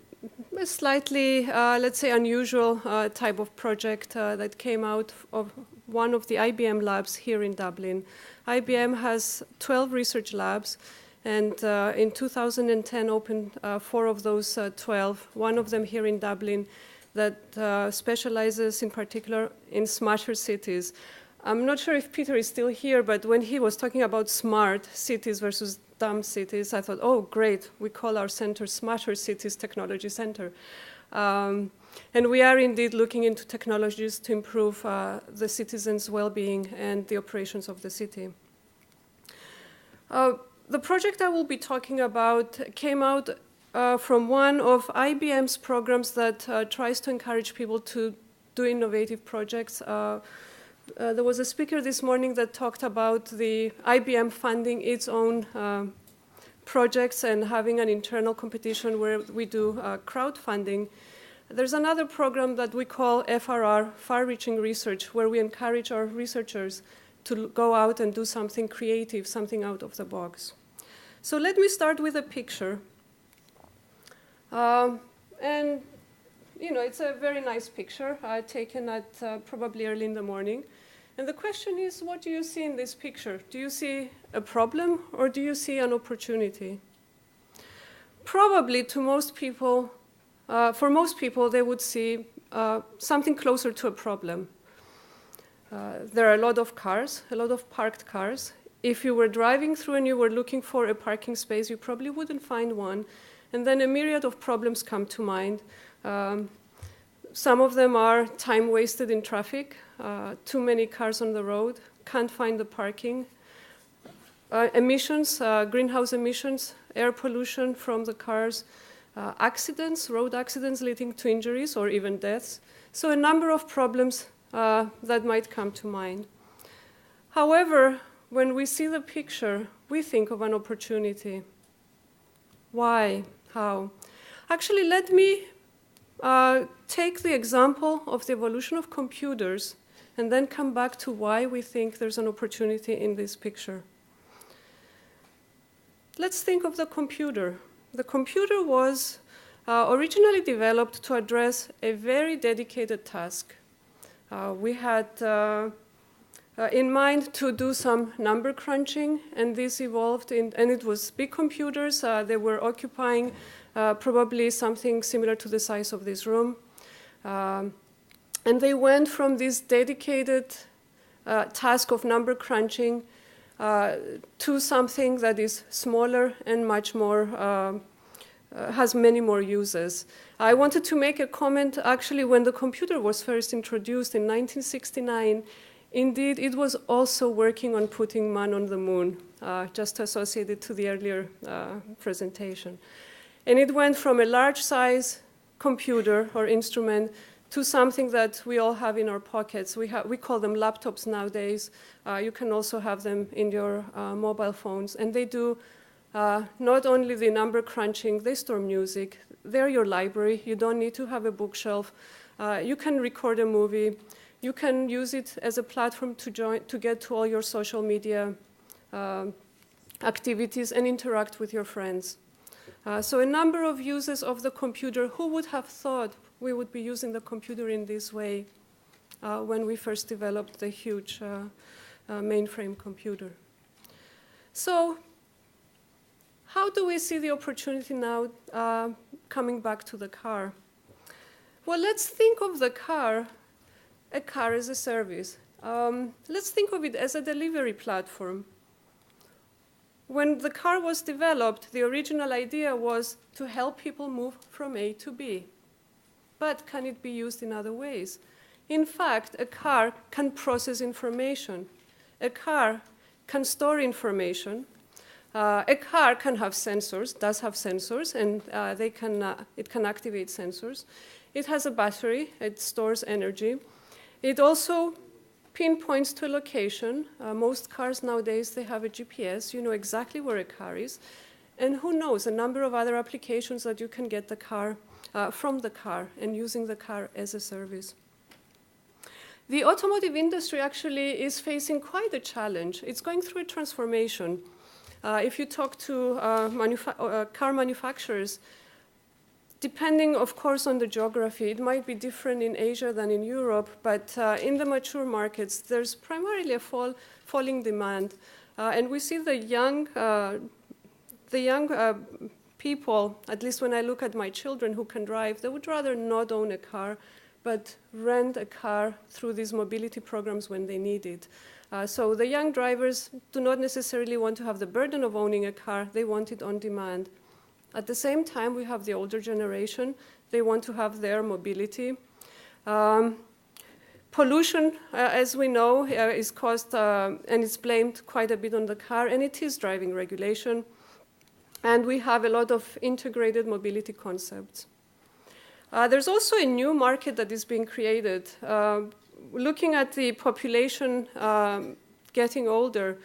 slightly, let's say, unusual type of project that came out of one of the IBM labs here in Dublin. IBM has 12 research labs, and in 2010 opened 4 of those 12, one of them here in Dublin that specializes in particular in smarter cities. I'm not sure if Peter is still here, but when he was talking about smart cities versus dumb cities, I thought, oh, great, we call our center Smarter Cities Technology Center. And we are indeed looking into technologies to improve the citizens' well-being and the operations of the city. The project I will be talking about came out from one of IBM's programs that tries to encourage people to do innovative projects. There was a speaker this morning that talked about the IBM funding its own projects and having an internal competition where we do crowdfunding. There's another program that we call FRR, Far-Reaching Research, where we encourage our researchers to go out and do something creative, something out of the box. So let me start with a picture. And you know, it's a very nice picture taken at probably early in the morning. And the question is, what do you see in this picture? Do you see a problem or do you see an opportunity? Probably to most people, for most people, they would see something closer to a problem. There are a lot of cars, a lot of parked cars. If you were driving through and you were looking for a parking space, you probably wouldn't find one. And then a myriad of problems come to mind. Some of them are time wasted in traffic, too many cars on the road, can't find the parking, emissions, greenhouse emissions, air pollution from the cars, accidents, road accidents leading to injuries or even deaths. So a number of problems that might come to mind. However, when we see the picture, we think of an opportunity. Why? How? Actually, let me take the example of the evolution of computers and then come back to why we think there's an opportunity in this picture. Let's think of the computer. The computer was originally developed to address a very dedicated task. We had in mind to do some number crunching, and this evolved and it was big computers. They were occupying probably something similar to the size of this room. And they went from this dedicated task of number crunching to something that is smaller and much more, has many more uses. I wanted to make a comment, actually, when the computer was first introduced in 1969, indeed, it was also working on putting man on the moon, just associated to the earlier presentation. And it went from a large size computer or instrument to something that we all have in our pockets. We call them laptops nowadays. You can also have them in your mobile phones. And they do not only the number crunching, they store music. They're your library. You don't need to have a bookshelf. You can record a movie. You can use it as a platform to get to all your social media activities and interact with your friends. So a number of uses of the computer. Who would have thought we would be using the computer in this way when we first developed the huge mainframe computer? So how do we see the opportunity now coming back to the car? Well, let's think of the car, a car as a service. Let's think of it as a delivery platform. When the car was developed, the original idea was to help people move from A to B. But can it be used in other ways? In fact, a car can process information. A car can store information. A car can have sensors, does have sensors, and it can activate sensors. It has a battery. It stores energy. It also pinpoints to a location. Most cars nowadays, they have a GPS. You know exactly where a car is. And who knows, a number of other applications that you can get the car from the car and using the car as a service. The automotive industry actually is facing quite a challenge. It's going through a transformation. If you talk to car manufacturers, depending, of course, on the geography, it might be different in Asia than in Europe, but in the mature markets, there's primarily a falling demand. And we see the young people, at least when I look at my children who can drive, they would rather not own a car, but rent a car through these mobility programs when they need it. So the young drivers do not necessarily want to have the burden of owning a car. They want it on demand. At the same time, we have the older generation. They want to have their mobility. Pollution, as we know, is caused and it's blamed quite a bit on the car, and it is driving regulation. And we have a lot of integrated mobility concepts. There's also a new market that is being created. Looking at the population getting older,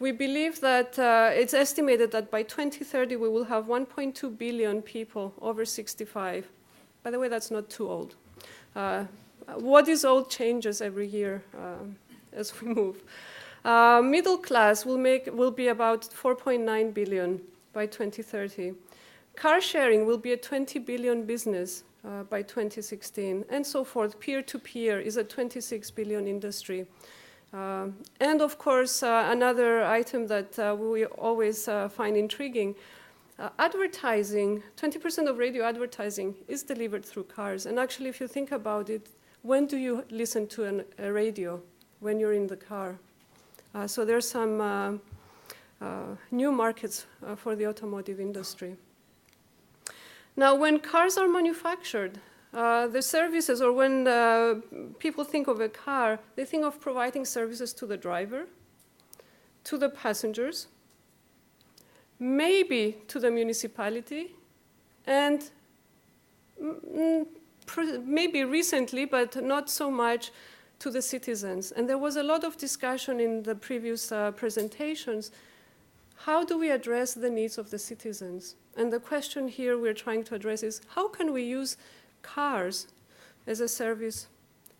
we believe that it's estimated that by 2030 we will have 1.2 billion people over 65. By the way, that's not too old. What is old changes every year as we move. Middle class will be about 4.9 billion by 2030. Car sharing will be a 20 billion business by 2016, and so forth. Peer-to-peer is a 26 billion industry. And of course, another item that we always find intriguing, advertising, 20% of radio advertising is delivered through cars. And actually, if you think about it, when do you listen to a radio? When you're in the car. So there's some new markets for the automotive industry. Now, when cars are manufactured, the services, or when people think of a car, they think of providing services to the driver, to the passengers, maybe to the municipality, and maybe recently, but not so much, to the citizens. And there was a lot of discussion in the previous presentations. How do we address the needs of the citizens? And the question here we're trying to address is, how can we use cars as a service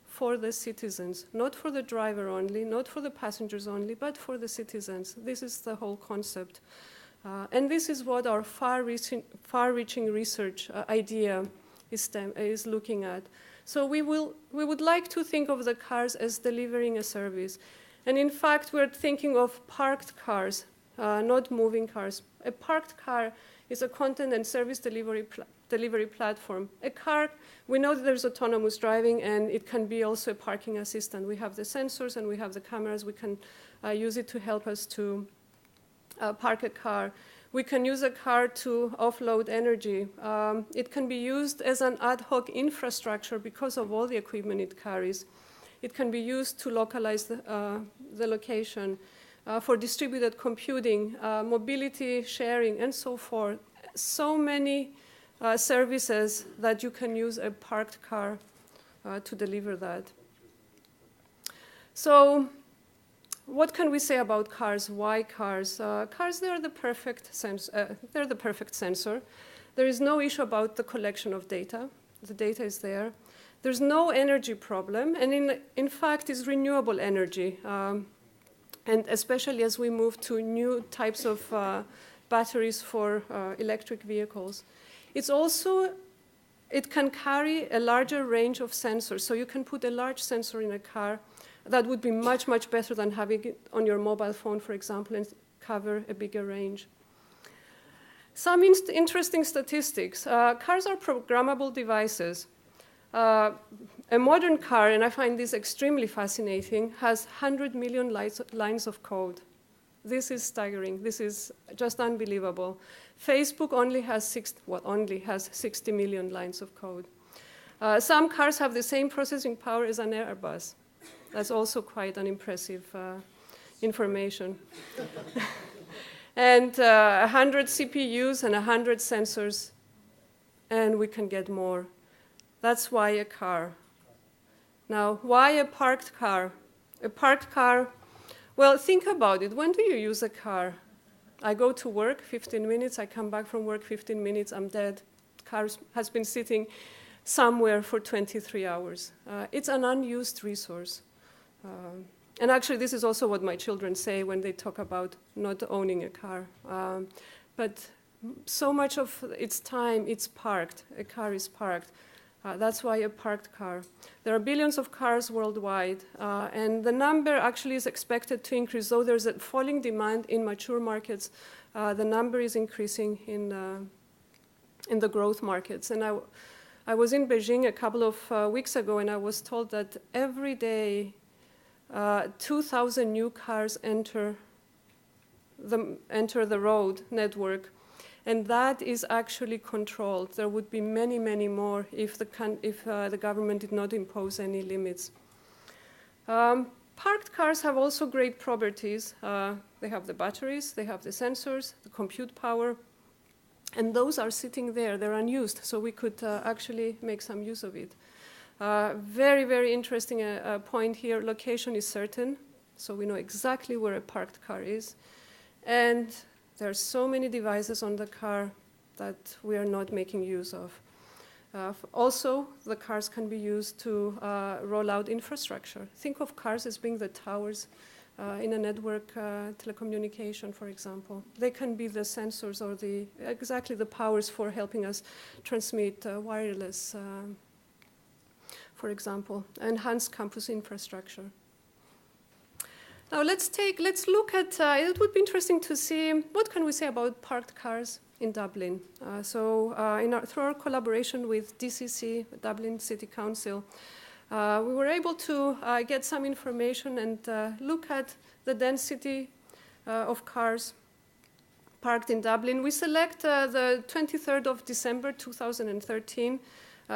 for the citizens, not for the driver only, not for the passengers only, but for the citizens? This is the whole concept. And this is what our far-reaching research idea is looking at. So we would like to think of the cars as delivering a service. And in fact, we're thinking of parked cars, not moving cars. A parked car is a content and service delivery delivery platform. A car, we know that there's autonomous driving, and it can be also a parking assistant. We have the sensors and we have the cameras. We can use it to help us to park a car. We can use a car to offload energy. It can be used as an ad hoc infrastructure because of all the equipment it carries. It can be used to localize the location, for distributed computing, mobility, sharing, and so forth. So many services that you can use a parked car to deliver that. So what can we say about cars? Why cars? Cars, they're the perfect sensor. There is no issue about the collection of data. The data is there. There's no energy problem, and in fact, it's renewable energy. And especially as we move to new types of batteries for electric vehicles. It can carry a larger range of sensors. So you can put a large sensor in a car. That would be much, much better than having it on your mobile phone, for example, and cover a bigger range. Some interesting statistics. Cars are programmable devices. A modern car, and I find this extremely fascinating, has 100 million lines of code. This is staggering. This is just unbelievable. Facebook only has 60 million lines of code. Some cars have the same processing power as an Airbus. That's also quite an impressive information. And 100 CPUs and 100 sensors, and we can get more. That's why a car. Now, why a parked car? A parked car, well, think about it. When do you use a car? I go to work, 15 minutes. I come back from work, 15 minutes. I'm dead. The car has been sitting somewhere for 23 hours. It's an unused resource. And actually, this is also what my children say when they talk about not owning a car. But so much of its time, it's parked. A car is parked. That's why a parked car. There are billions of cars worldwide, and the number actually is expected to increase. Though there's a falling demand in mature markets, the number is increasing in the growth markets. And I was in Beijing a couple of weeks ago, and I was told that every day 2,000 new cars enter the road network. And that is actually controlled. There would be many, many more if the government did not impose any limits. Parked cars have also great properties. They have the batteries, they have the sensors, the compute power, and those are sitting there. They're unused, so we could actually make some use of it. Very, very interesting point here. Location is certain, so we know exactly where a parked car is. And there are so many devices on the car that we are not making use of. Also, the cars can be used to roll out infrastructure. Think of cars as being the towers in a network telecommunication, for example. They can be the sensors or exactly the powers for helping us transmit wireless, for example, enhance campus infrastructure. Now let's look at, it would be interesting to see what can we say about parked cars in Dublin. Through our collaboration with DCC, Dublin City Council, we were able to get some information and look at the density of cars parked in Dublin. We select the 23rd of December 2013,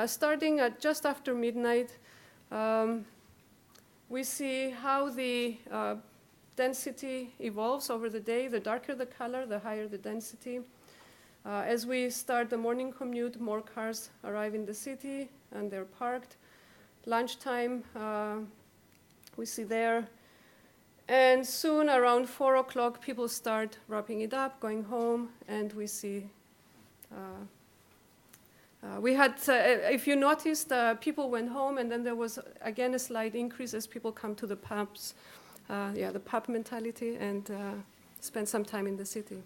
starting at just after midnight. We see how the density evolves over the day. The darker the color, the higher the density. As we start the morning commute, more cars arrive in the city and they're parked. Lunchtime, we see there. And soon, around 4 o'clock, people start wrapping it up, going home, and we see we had, if you noticed, people went home, and then there was, again, a slight increase as people come to the pubs, the pub mentality, and spend some time in the city.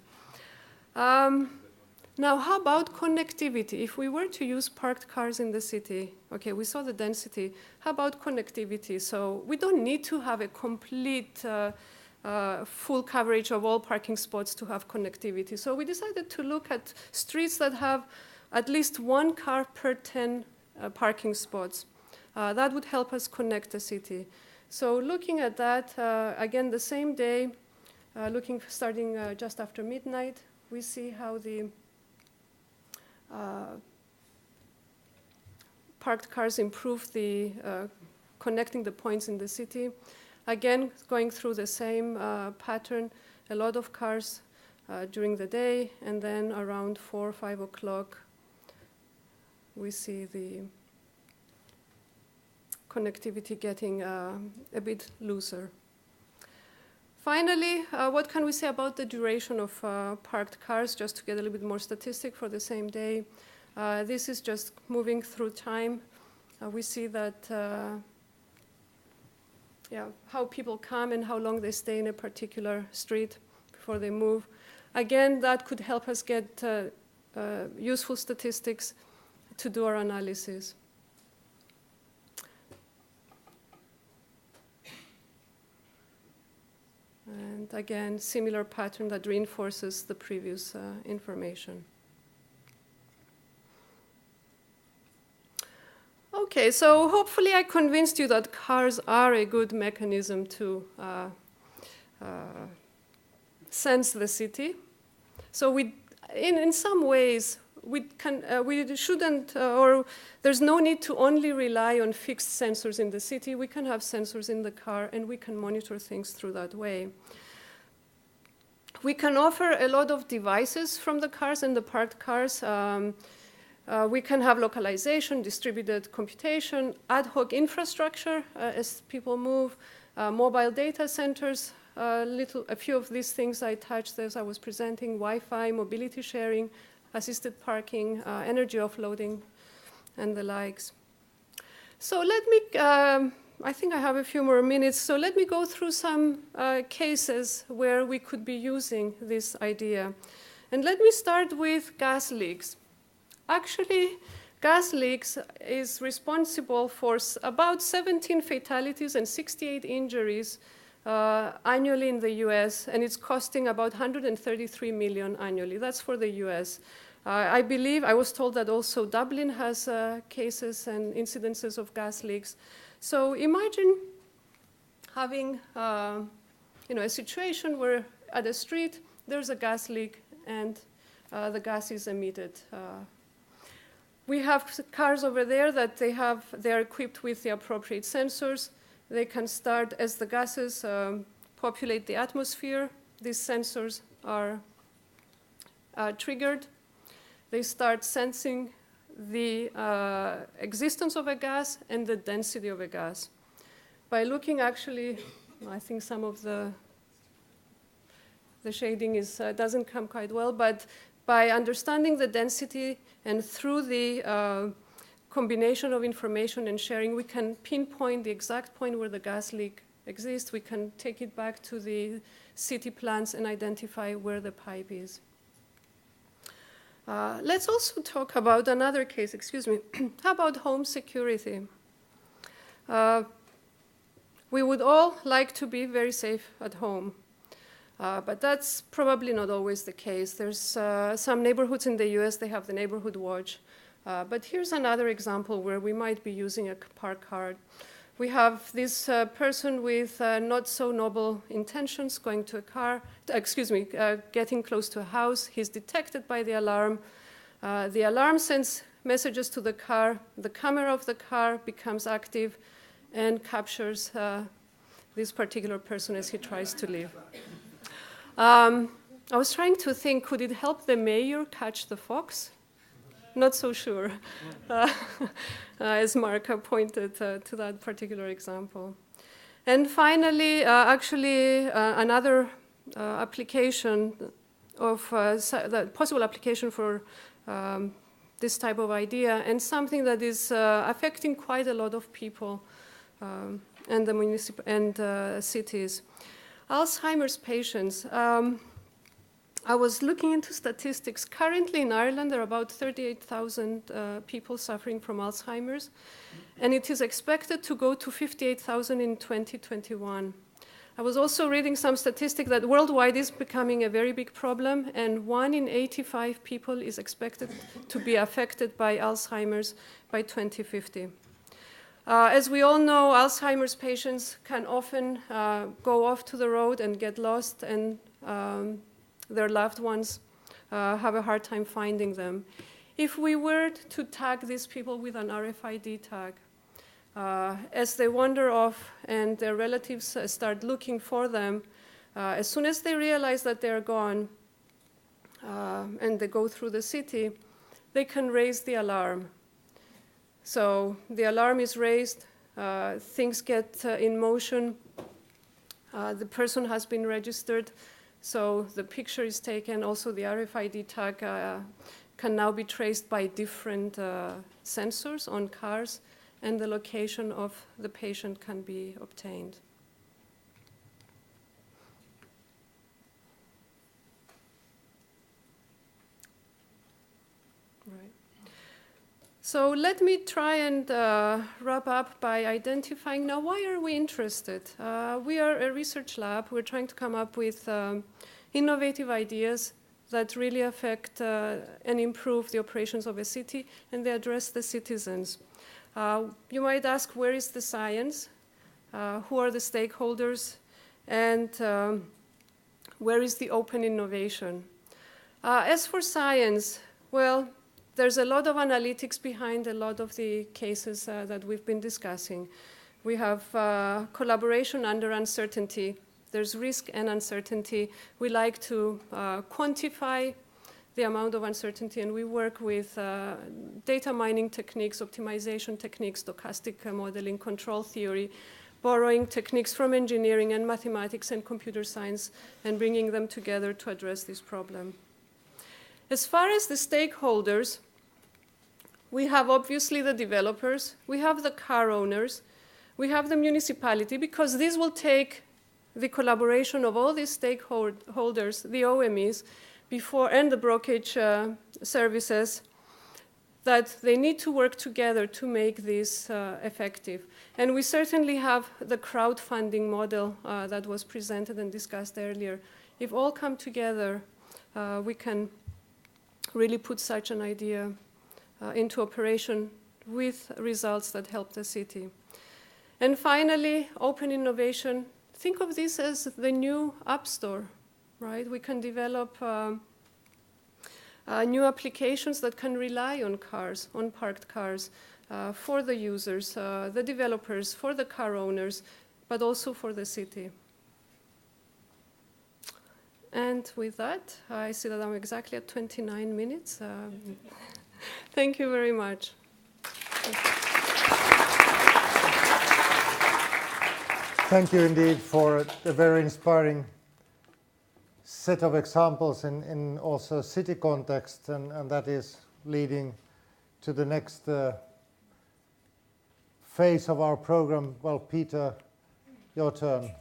Now, how about connectivity? If we were to use parked cars in the city, okay, we saw the density. How about connectivity? So we don't need to have a complete full coverage of all parking spots to have connectivity. So we decided to look at streets that have at least 1 car per 10 parking spots. That would help us connect the city. So looking at that, again, the same day, starting just after midnight, we see how the parked cars improve the connecting the points in the city. Again, going through the same pattern, a lot of cars during the day, and then around 4 or 5 o'clock, we see the connectivity getting a bit looser. Finally, what can we say about the duration of parked cars, just to get a little bit more statistic for the same day? This is just moving through time. We see that how people come and how long they stay in a particular street before they move. Again, that could help us get useful statistics to do our analysis. And again, similar pattern that reinforces the previous information. Okay, so hopefully I convinced you that cars are a good mechanism to sense the city. So in some ways, we shouldn't, or there's no need to only rely on fixed sensors in the city. We can have sensors in the car, and we can monitor things through that way. We can offer a lot of devices from the cars and the parked cars. We can have localization, distributed computation, ad hoc infrastructure as people move, mobile data centers. A few of these things I touched as I was presenting: Wi-Fi, mobility sharing, assisted parking, energy offloading, and the likes. So let me, I think I have a few more minutes, so let me go through some cases where we could be using this idea. And let me start with gas leaks. Actually, gas leaks is responsible for about 17 fatalities and 68 injuries annually in the US, and it's costing about 133 million annually. That's for the US. I believe, I was told that also Dublin has cases and incidences of gas leaks. So imagine having a situation where at a street there's a gas leak and the gas is emitted. We have cars over there that they're equipped with the appropriate sensors. They can start, as the gases populate the atmosphere, these sensors are triggered. They start sensing the existence of a gas and the density of a gas. By looking actually, I think some of the shading doesn't come quite well, but by understanding the density and through the combination of information and sharing, we can pinpoint the exact point where the gas leak exists. We can take it back to the city plans and identify where the pipe is. Let's also talk about another case, excuse me. How about home security? We would all like to be very safe at home. But that's probably not always the case. There's some neighborhoods in the US, they have the neighborhood watch. But here's another example where we might be using a park card. We have this person with not so noble intentions going to a car, getting close to a house. He's detected by the alarm. The alarm sends messages to the car. The camera of the car becomes active and captures this particular person as he tries to leave. I was trying to think, could it help the mayor catch the fox? Not so sure, as Marka pointed to that particular example. And finally, another application of the possible application for this type of idea, and something that is affecting quite a lot of people and the cities. Alzheimer's patients. I was looking into statistics. Currently in Ireland, there are about 38,000 people suffering from Alzheimer's, and it is expected to go to 58,000 in 2021. I was also reading some statistic that worldwide is becoming a very big problem, and 1 in 85 people is expected to be affected by Alzheimer's by 2050. As we all know, Alzheimer's patients can often go off to the road and get lost, and their loved ones have a hard time finding them. If we were to tag these people with an RFID tag, as they wander off and their relatives start looking for them, as soon as they realize that they're gone and they go through the city, they can raise the alarm. So the alarm is raised, things get in motion, the person has been registered, so the picture is taken. Also the RFID tag can now be traced by different sensors on cars, and the location of the patient can be obtained. Right. So let me try and wrap up by identifying now why are we interested. We are a research lab. We're trying to come up with innovative ideas that really affect and improve the operations of a city, and they address the citizens. You might ask, where is the science? Who are the stakeholders? And where is the open innovation? As for science, well, there's a lot of analytics behind a lot of the cases that we've been discussing. We have collaboration under uncertainty. There's risk and uncertainty. We like to quantify the amount of uncertainty, and we work with data mining techniques, optimization techniques, stochastic modeling, control theory, borrowing techniques from engineering and mathematics and computer science, and bringing them together to address this problem. As far as the stakeholders, we have obviously the developers, we have the car owners, we have the municipality, because this will take the collaboration of all these stakeholders, the OMEs, and the brokerage services, that they need to work together to make this effective. And we certainly have the crowdfunding model that was presented and discussed earlier. If all come together, we can really put such an idea into operation with results that help the city. And finally, open innovation. Think of this as the new App Store, right? We can develop new applications that can rely on cars, on parked cars, for the users, the developers, for the car owners, but also for the city. And with that, I see that I'm exactly at 29 minutes. Thank you very much. Thank you indeed for a very inspiring set of examples in also city context, and that is leading to the next phase of our program. Well, Peter, your turn.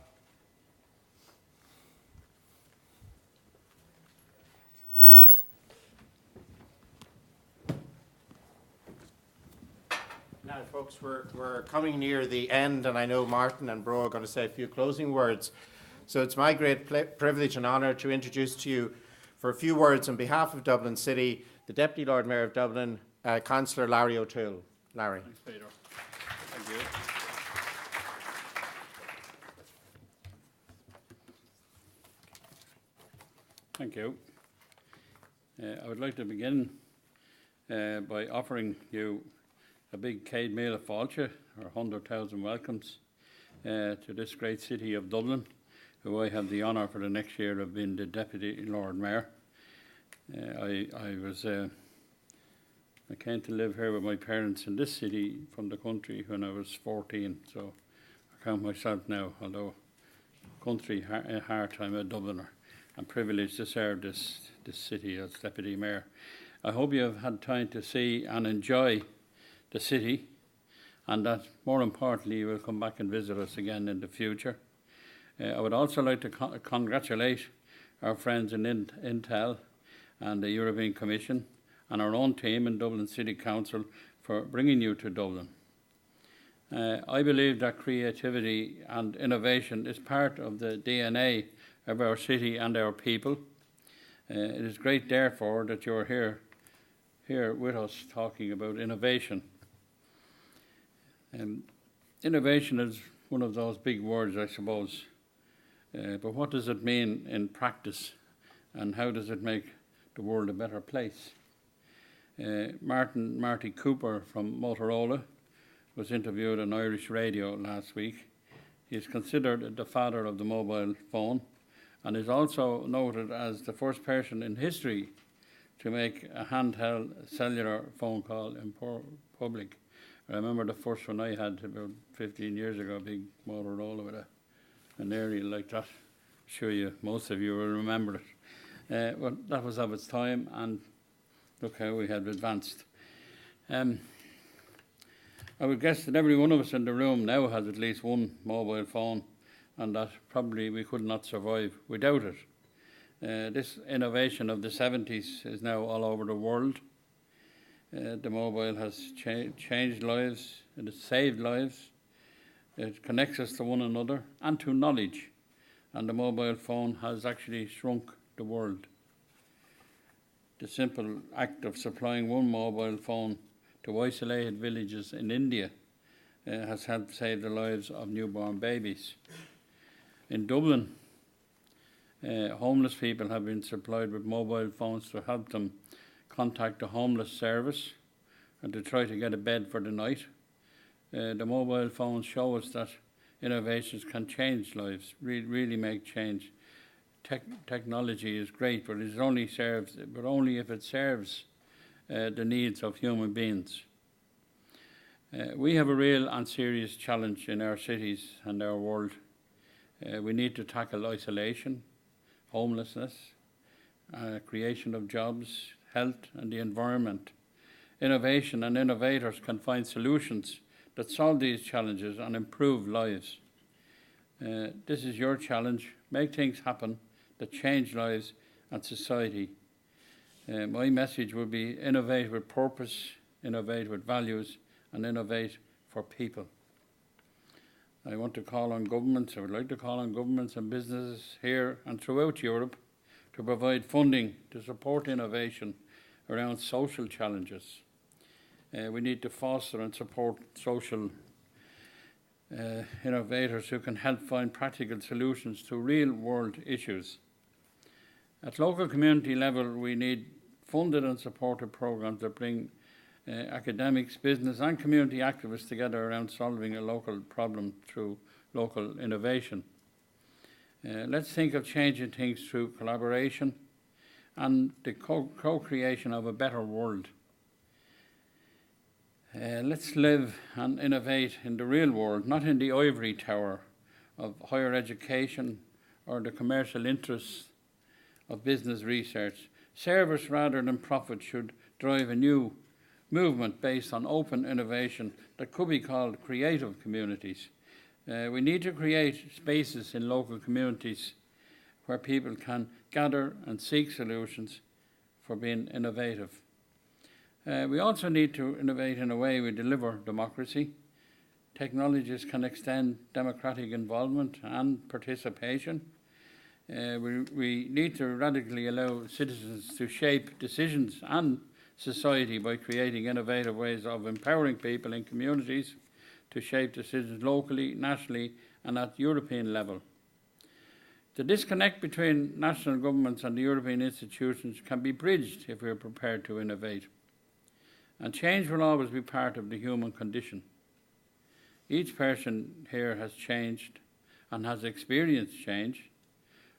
Now, folks, we're coming near the end, and I know Martin and Bro are going to say a few closing words. So it's my great privilege and honour to introduce to you, for a few words on behalf of Dublin City, the Deputy Lord Mayor of Dublin, Councillor Larry O'Toole. Larry. Thanks, Peter. Thank you. Thank you. I would like to begin by offering you a big Céad Míle Fáilte, or 100,000 welcomes, to this great city of Dublin, who I have the honour for the next year of being the Deputy Lord Mayor. I came to live here with my parents in this city from the country when I was 14, so I count myself now, although country at heart, I'm a Dubliner. I'm privileged to serve this city as Deputy Mayor. I hope you have had time to see and enjoy the city, and that more importantly you will come back and visit us again in the future. I would also like to congratulate our friends in Intel and the European Commission and our own team in Dublin City Council for bringing you to Dublin. I believe that creativity and innovation is part of the DNA of our city and our people. It is great, therefore, that you're here with us talking about innovation. Innovation is one of those big words, I suppose. But what does it mean in practice, and how does it make the world a better place? Marty Cooper from Motorola was interviewed on Irish radio last week. He is considered the father of the mobile phone and is also noted as the first person in history to make a handheld cellular phone call in public. I remember the first one I had about 15 years ago, a big Motorola with an aerial like that. I'm sure most of you will remember it. Well, that was of its time, and look how we have advanced. I would guess that every one of us in the room now has at least one mobile phone, and that probably we could not survive without it. This innovation of the 70s is now all over the world. The mobile has changed lives, it has saved lives, it connects us to one another and to knowledge, and the mobile phone has actually shrunk the world. The simple act of supplying one mobile phone to isolated villages in India has helped save the lives of newborn babies. In Dublin, homeless people have been supplied with mobile phones to help them contact the homeless service and to try to get a bed for the night. The mobile phones show us that innovations can change lives, really make change. Technology is great, but it only if it serves the needs of human beings. We have a real and serious challenge in our cities and our world. We need to tackle isolation, homelessness, creation of jobs, health and the environment. Innovation and innovators can find solutions that solve these challenges and improve lives. This is your challenge. Make things happen that change lives and society. My message would be innovate with purpose, innovate with values, and innovate for people. I want to call on governments, I would like to call on governments and businesses here and throughout Europe to provide funding to support innovation around social challenges. We need to foster and support social innovators who can help find practical solutions to real-world issues. At local community level, we need funded and supported programs that bring academics, business and community activists together around solving a local problem through local innovation. Let's think of changing things through collaboration and the co-creation of a better world. Let's live and innovate in the real world, not in the ivory tower of higher education or the commercial interests of business research. Service rather than profit should drive a new movement based on open innovation that could be called creative communities. We need to create spaces in local communities where people can gather and seek solutions for being innovative. We also need to innovate in a way we deliver democracy. Technologies can extend democratic involvement and participation. We need to radically allow citizens to shape decisions and society by creating innovative ways of empowering people in communities to shape decisions locally, nationally and at European level. The disconnect between national governments and the European institutions can be bridged if we are prepared to innovate. And change will always be part of the human condition. Each person here has changed and has experienced change.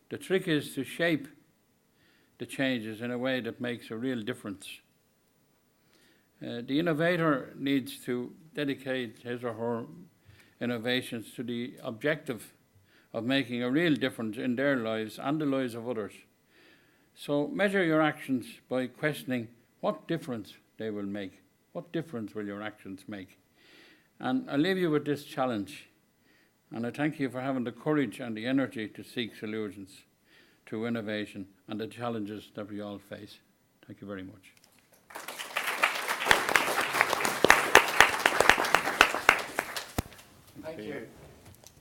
The trick is to shape the changes in a way that makes a real difference. The innovator needs to dedicate his or her innovations to the objective of making a real difference in their lives and the lives of others. So measure your actions by questioning what difference they will make. What difference will your actions make? And I leave you with this challenge. And I thank you for having the courage and the energy to seek solutions to innovation and the challenges that we all face. Thank you very much. Thank you.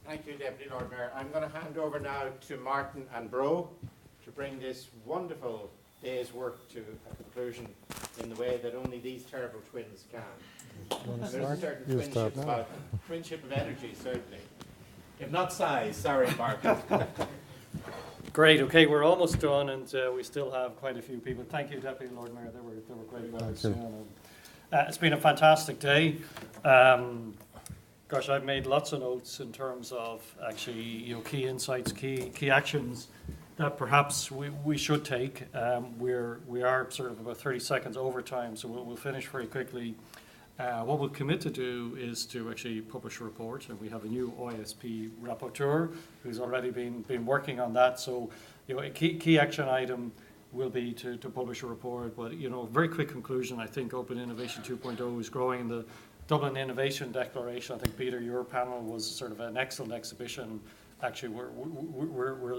Thank you, Deputy Lord Mayor. I'm going to hand over now to Martin and Bro to bring this wonderful day's work to a conclusion in the way that only these terrible twins can. There's a certain twinship about twinship of energy, certainly. If not size, sorry, Martin. Great. Okay, we're almost done, and we still have quite a few people. Thank you, Deputy Lord Mayor. They were great words. It's been a fantastic day. Gosh, I've made lots of notes in terms of actually, key insights, key actions that perhaps we should take. We are sort of about 30 seconds over time, so we'll finish very quickly. What we'll commit to do is to actually publish a report, and we have a new OISP rapporteur who's already been working on that. So, a key action item will be to publish a report. But, very quick conclusion, I think Open Innovation 2.0 is growing. The Dublin Innovation Declaration, I think, Peter, your panel was sort of an excellent exhibition. Actually, we're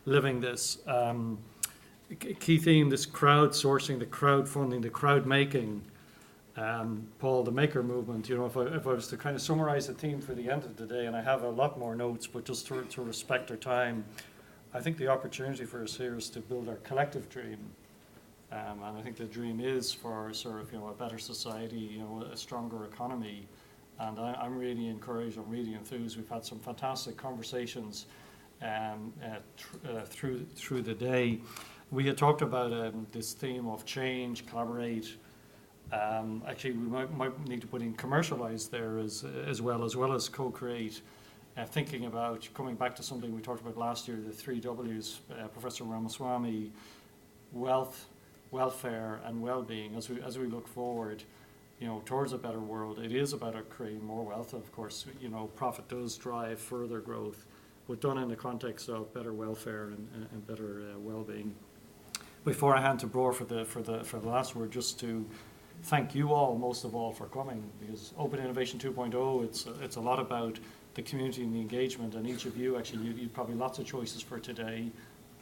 living this. Key theme, this crowdsourcing, the crowdfunding, the crowd making. Paul, the maker movement, if I was to kind of summarize the theme for the end of the day, and I have a lot more notes, but just to respect our time, I think the opportunity for us here is to build our collective dream. And I think the dream is for sort of, a better society, a stronger economy. And I'm really encouraged, I'm really enthused. We've had some fantastic conversations through the day. We had talked about this theme of change, collaborate. Actually, we might need to put in commercialize there as well as co-create. Thinking about coming back to something we talked about last year, the 3 W's, Professor Ramaswamy, wealth, welfare, and well-being. As we look forward, towards a better world, it is about creating more wealth. Of course, profit does drive further growth, but done in the context of better welfare and better well-being. Before I hand to Bror for the last word, just to thank you all, most of all, for coming, because Open Innovation 2.0, it's a lot about the community and the engagement, and each of you, actually, you probably lots of choices for today.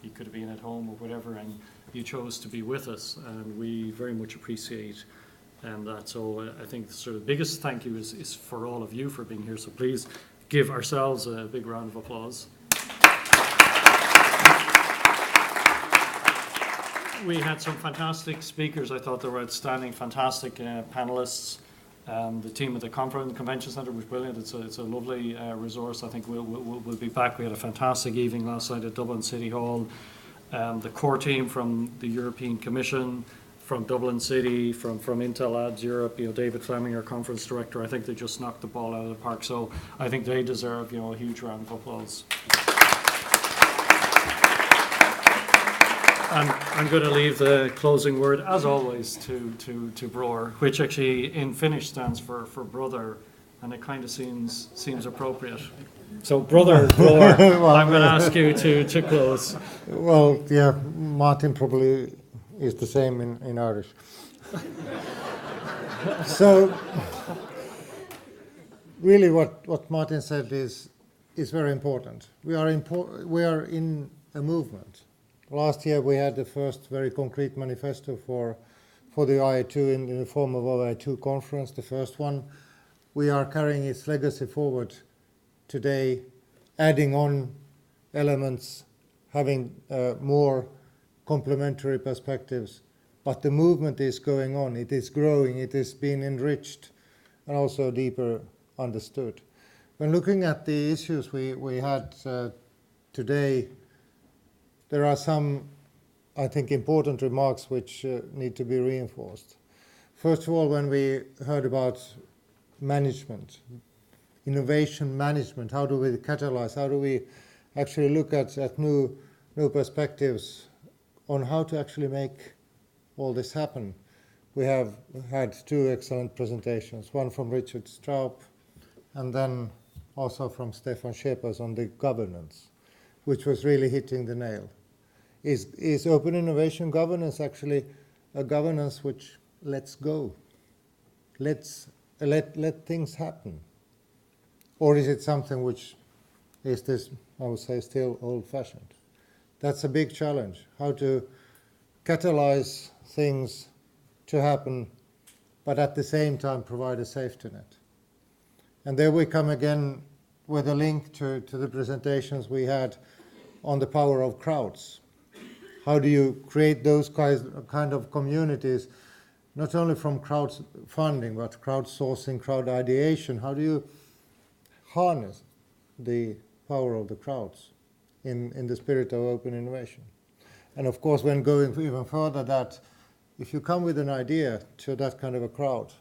You could have been at home or whatever, and you chose to be with us, and we very much appreciate that. So I think the sort of biggest thank you is for all of you for being here, so please give ourselves a big round of applause. We had some fantastic speakers. I thought they were outstanding, fantastic panelists. The team at the convention centre was brilliant. It's a lovely resource. I think we'll be back. We had a fantastic evening last night at Dublin City Hall. The core team from the European Commission, from Dublin City, from Intel Labs Europe, David Fleming, our conference director, I think they just knocked the ball out of the park. So I think they deserve, a huge round of applause. And I'm going to leave the closing word, as always, to Bror, which actually in Finnish stands for brother, and it kind of seems appropriate. So, Bror, well, I'm going to ask you to close. Well, yeah, Martin probably is the same in Irish. So, really, what Martin said is very important. We are in a movement. Last year we had the first very concrete manifesto for the IA2 in the form of our IA2 conference, the first one. We are carrying its legacy forward today, adding on elements, having more complementary perspectives. But the movement is going on, it is growing, it is being enriched and also deeper understood. When looking at the issues we had today, there are some, I think, important remarks which need to be reinforced. First of all, when we heard about management, innovation management, how do we catalyze, how do we actually look at new perspectives on how to actually make all this happen. We have had 2 excellent presentations, one from Richard Straub and then also from Stefan Schepers on the governance, which was really hitting the nail. Is open innovation governance actually a governance which lets go? Let things happen? Or is it something which is this, I would say, still old-fashioned? That's a big challenge, how to catalyze things to happen, but at the same time provide a safety net. And there we come again with a link to the presentations we had on the power of crowds. How do you create those kind of communities, not only from crowdfunding, but crowdsourcing, crowd ideation? How do you harness the power of the crowds in the spirit of open innovation? And of course, when going even further, that if you come with an idea to that kind of a crowd,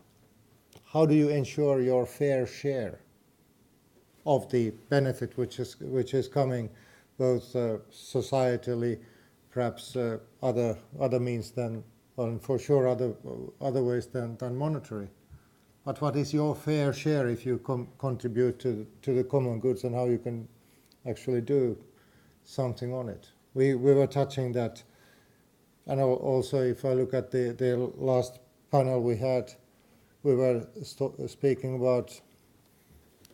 how do you ensure your fair share of the benefit which is coming, both societally, perhaps other means than, well, for sure other ways than monetary. But what is your fair share if you contribute to the common goods, and how you can actually do something on it? We were touching that, and also if I look at the last panel we had, we were speaking about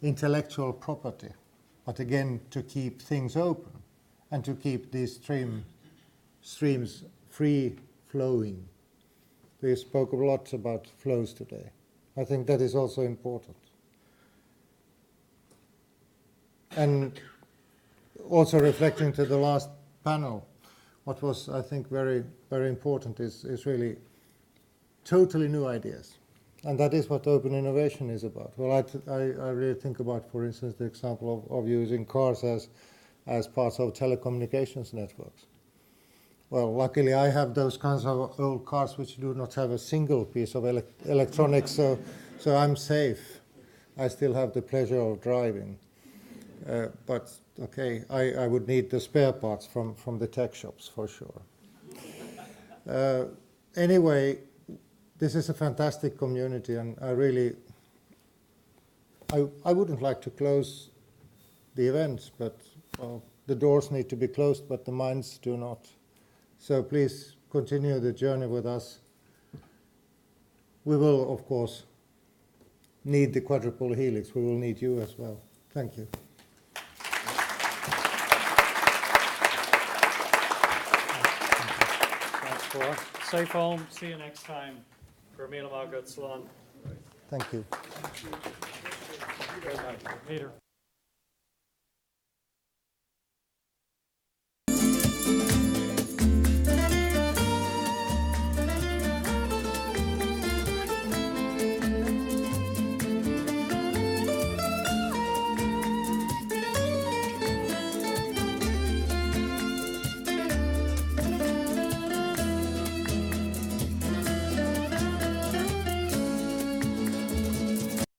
intellectual property, but again to keep things open and to keep these streams free flowing. We spoke a lot about flows today. I think that is also important. And also reflecting to the last panel, what was, I think, very, very important is really totally new ideas. And that is what open innovation is about. Well, I really think about, for instance, the example of using cars as parts of telecommunications networks. Well, luckily I have those kinds of old cars which do not have a single piece of electronics, so I'm safe. I still have the pleasure of driving. But okay, I would need the spare parts from the tech shops for sure. Anyway, this is a fantastic community, and I wouldn't like to close the event, but well, the doors need to be closed, but the minds do not. So please continue the journey with us. We will, of course, need the quadruple helix. We will need you as well. Thank you. Thanks, Bora. Safe home. See you next time. For Míle Mágad Slán. Thank you. Good night. Peter.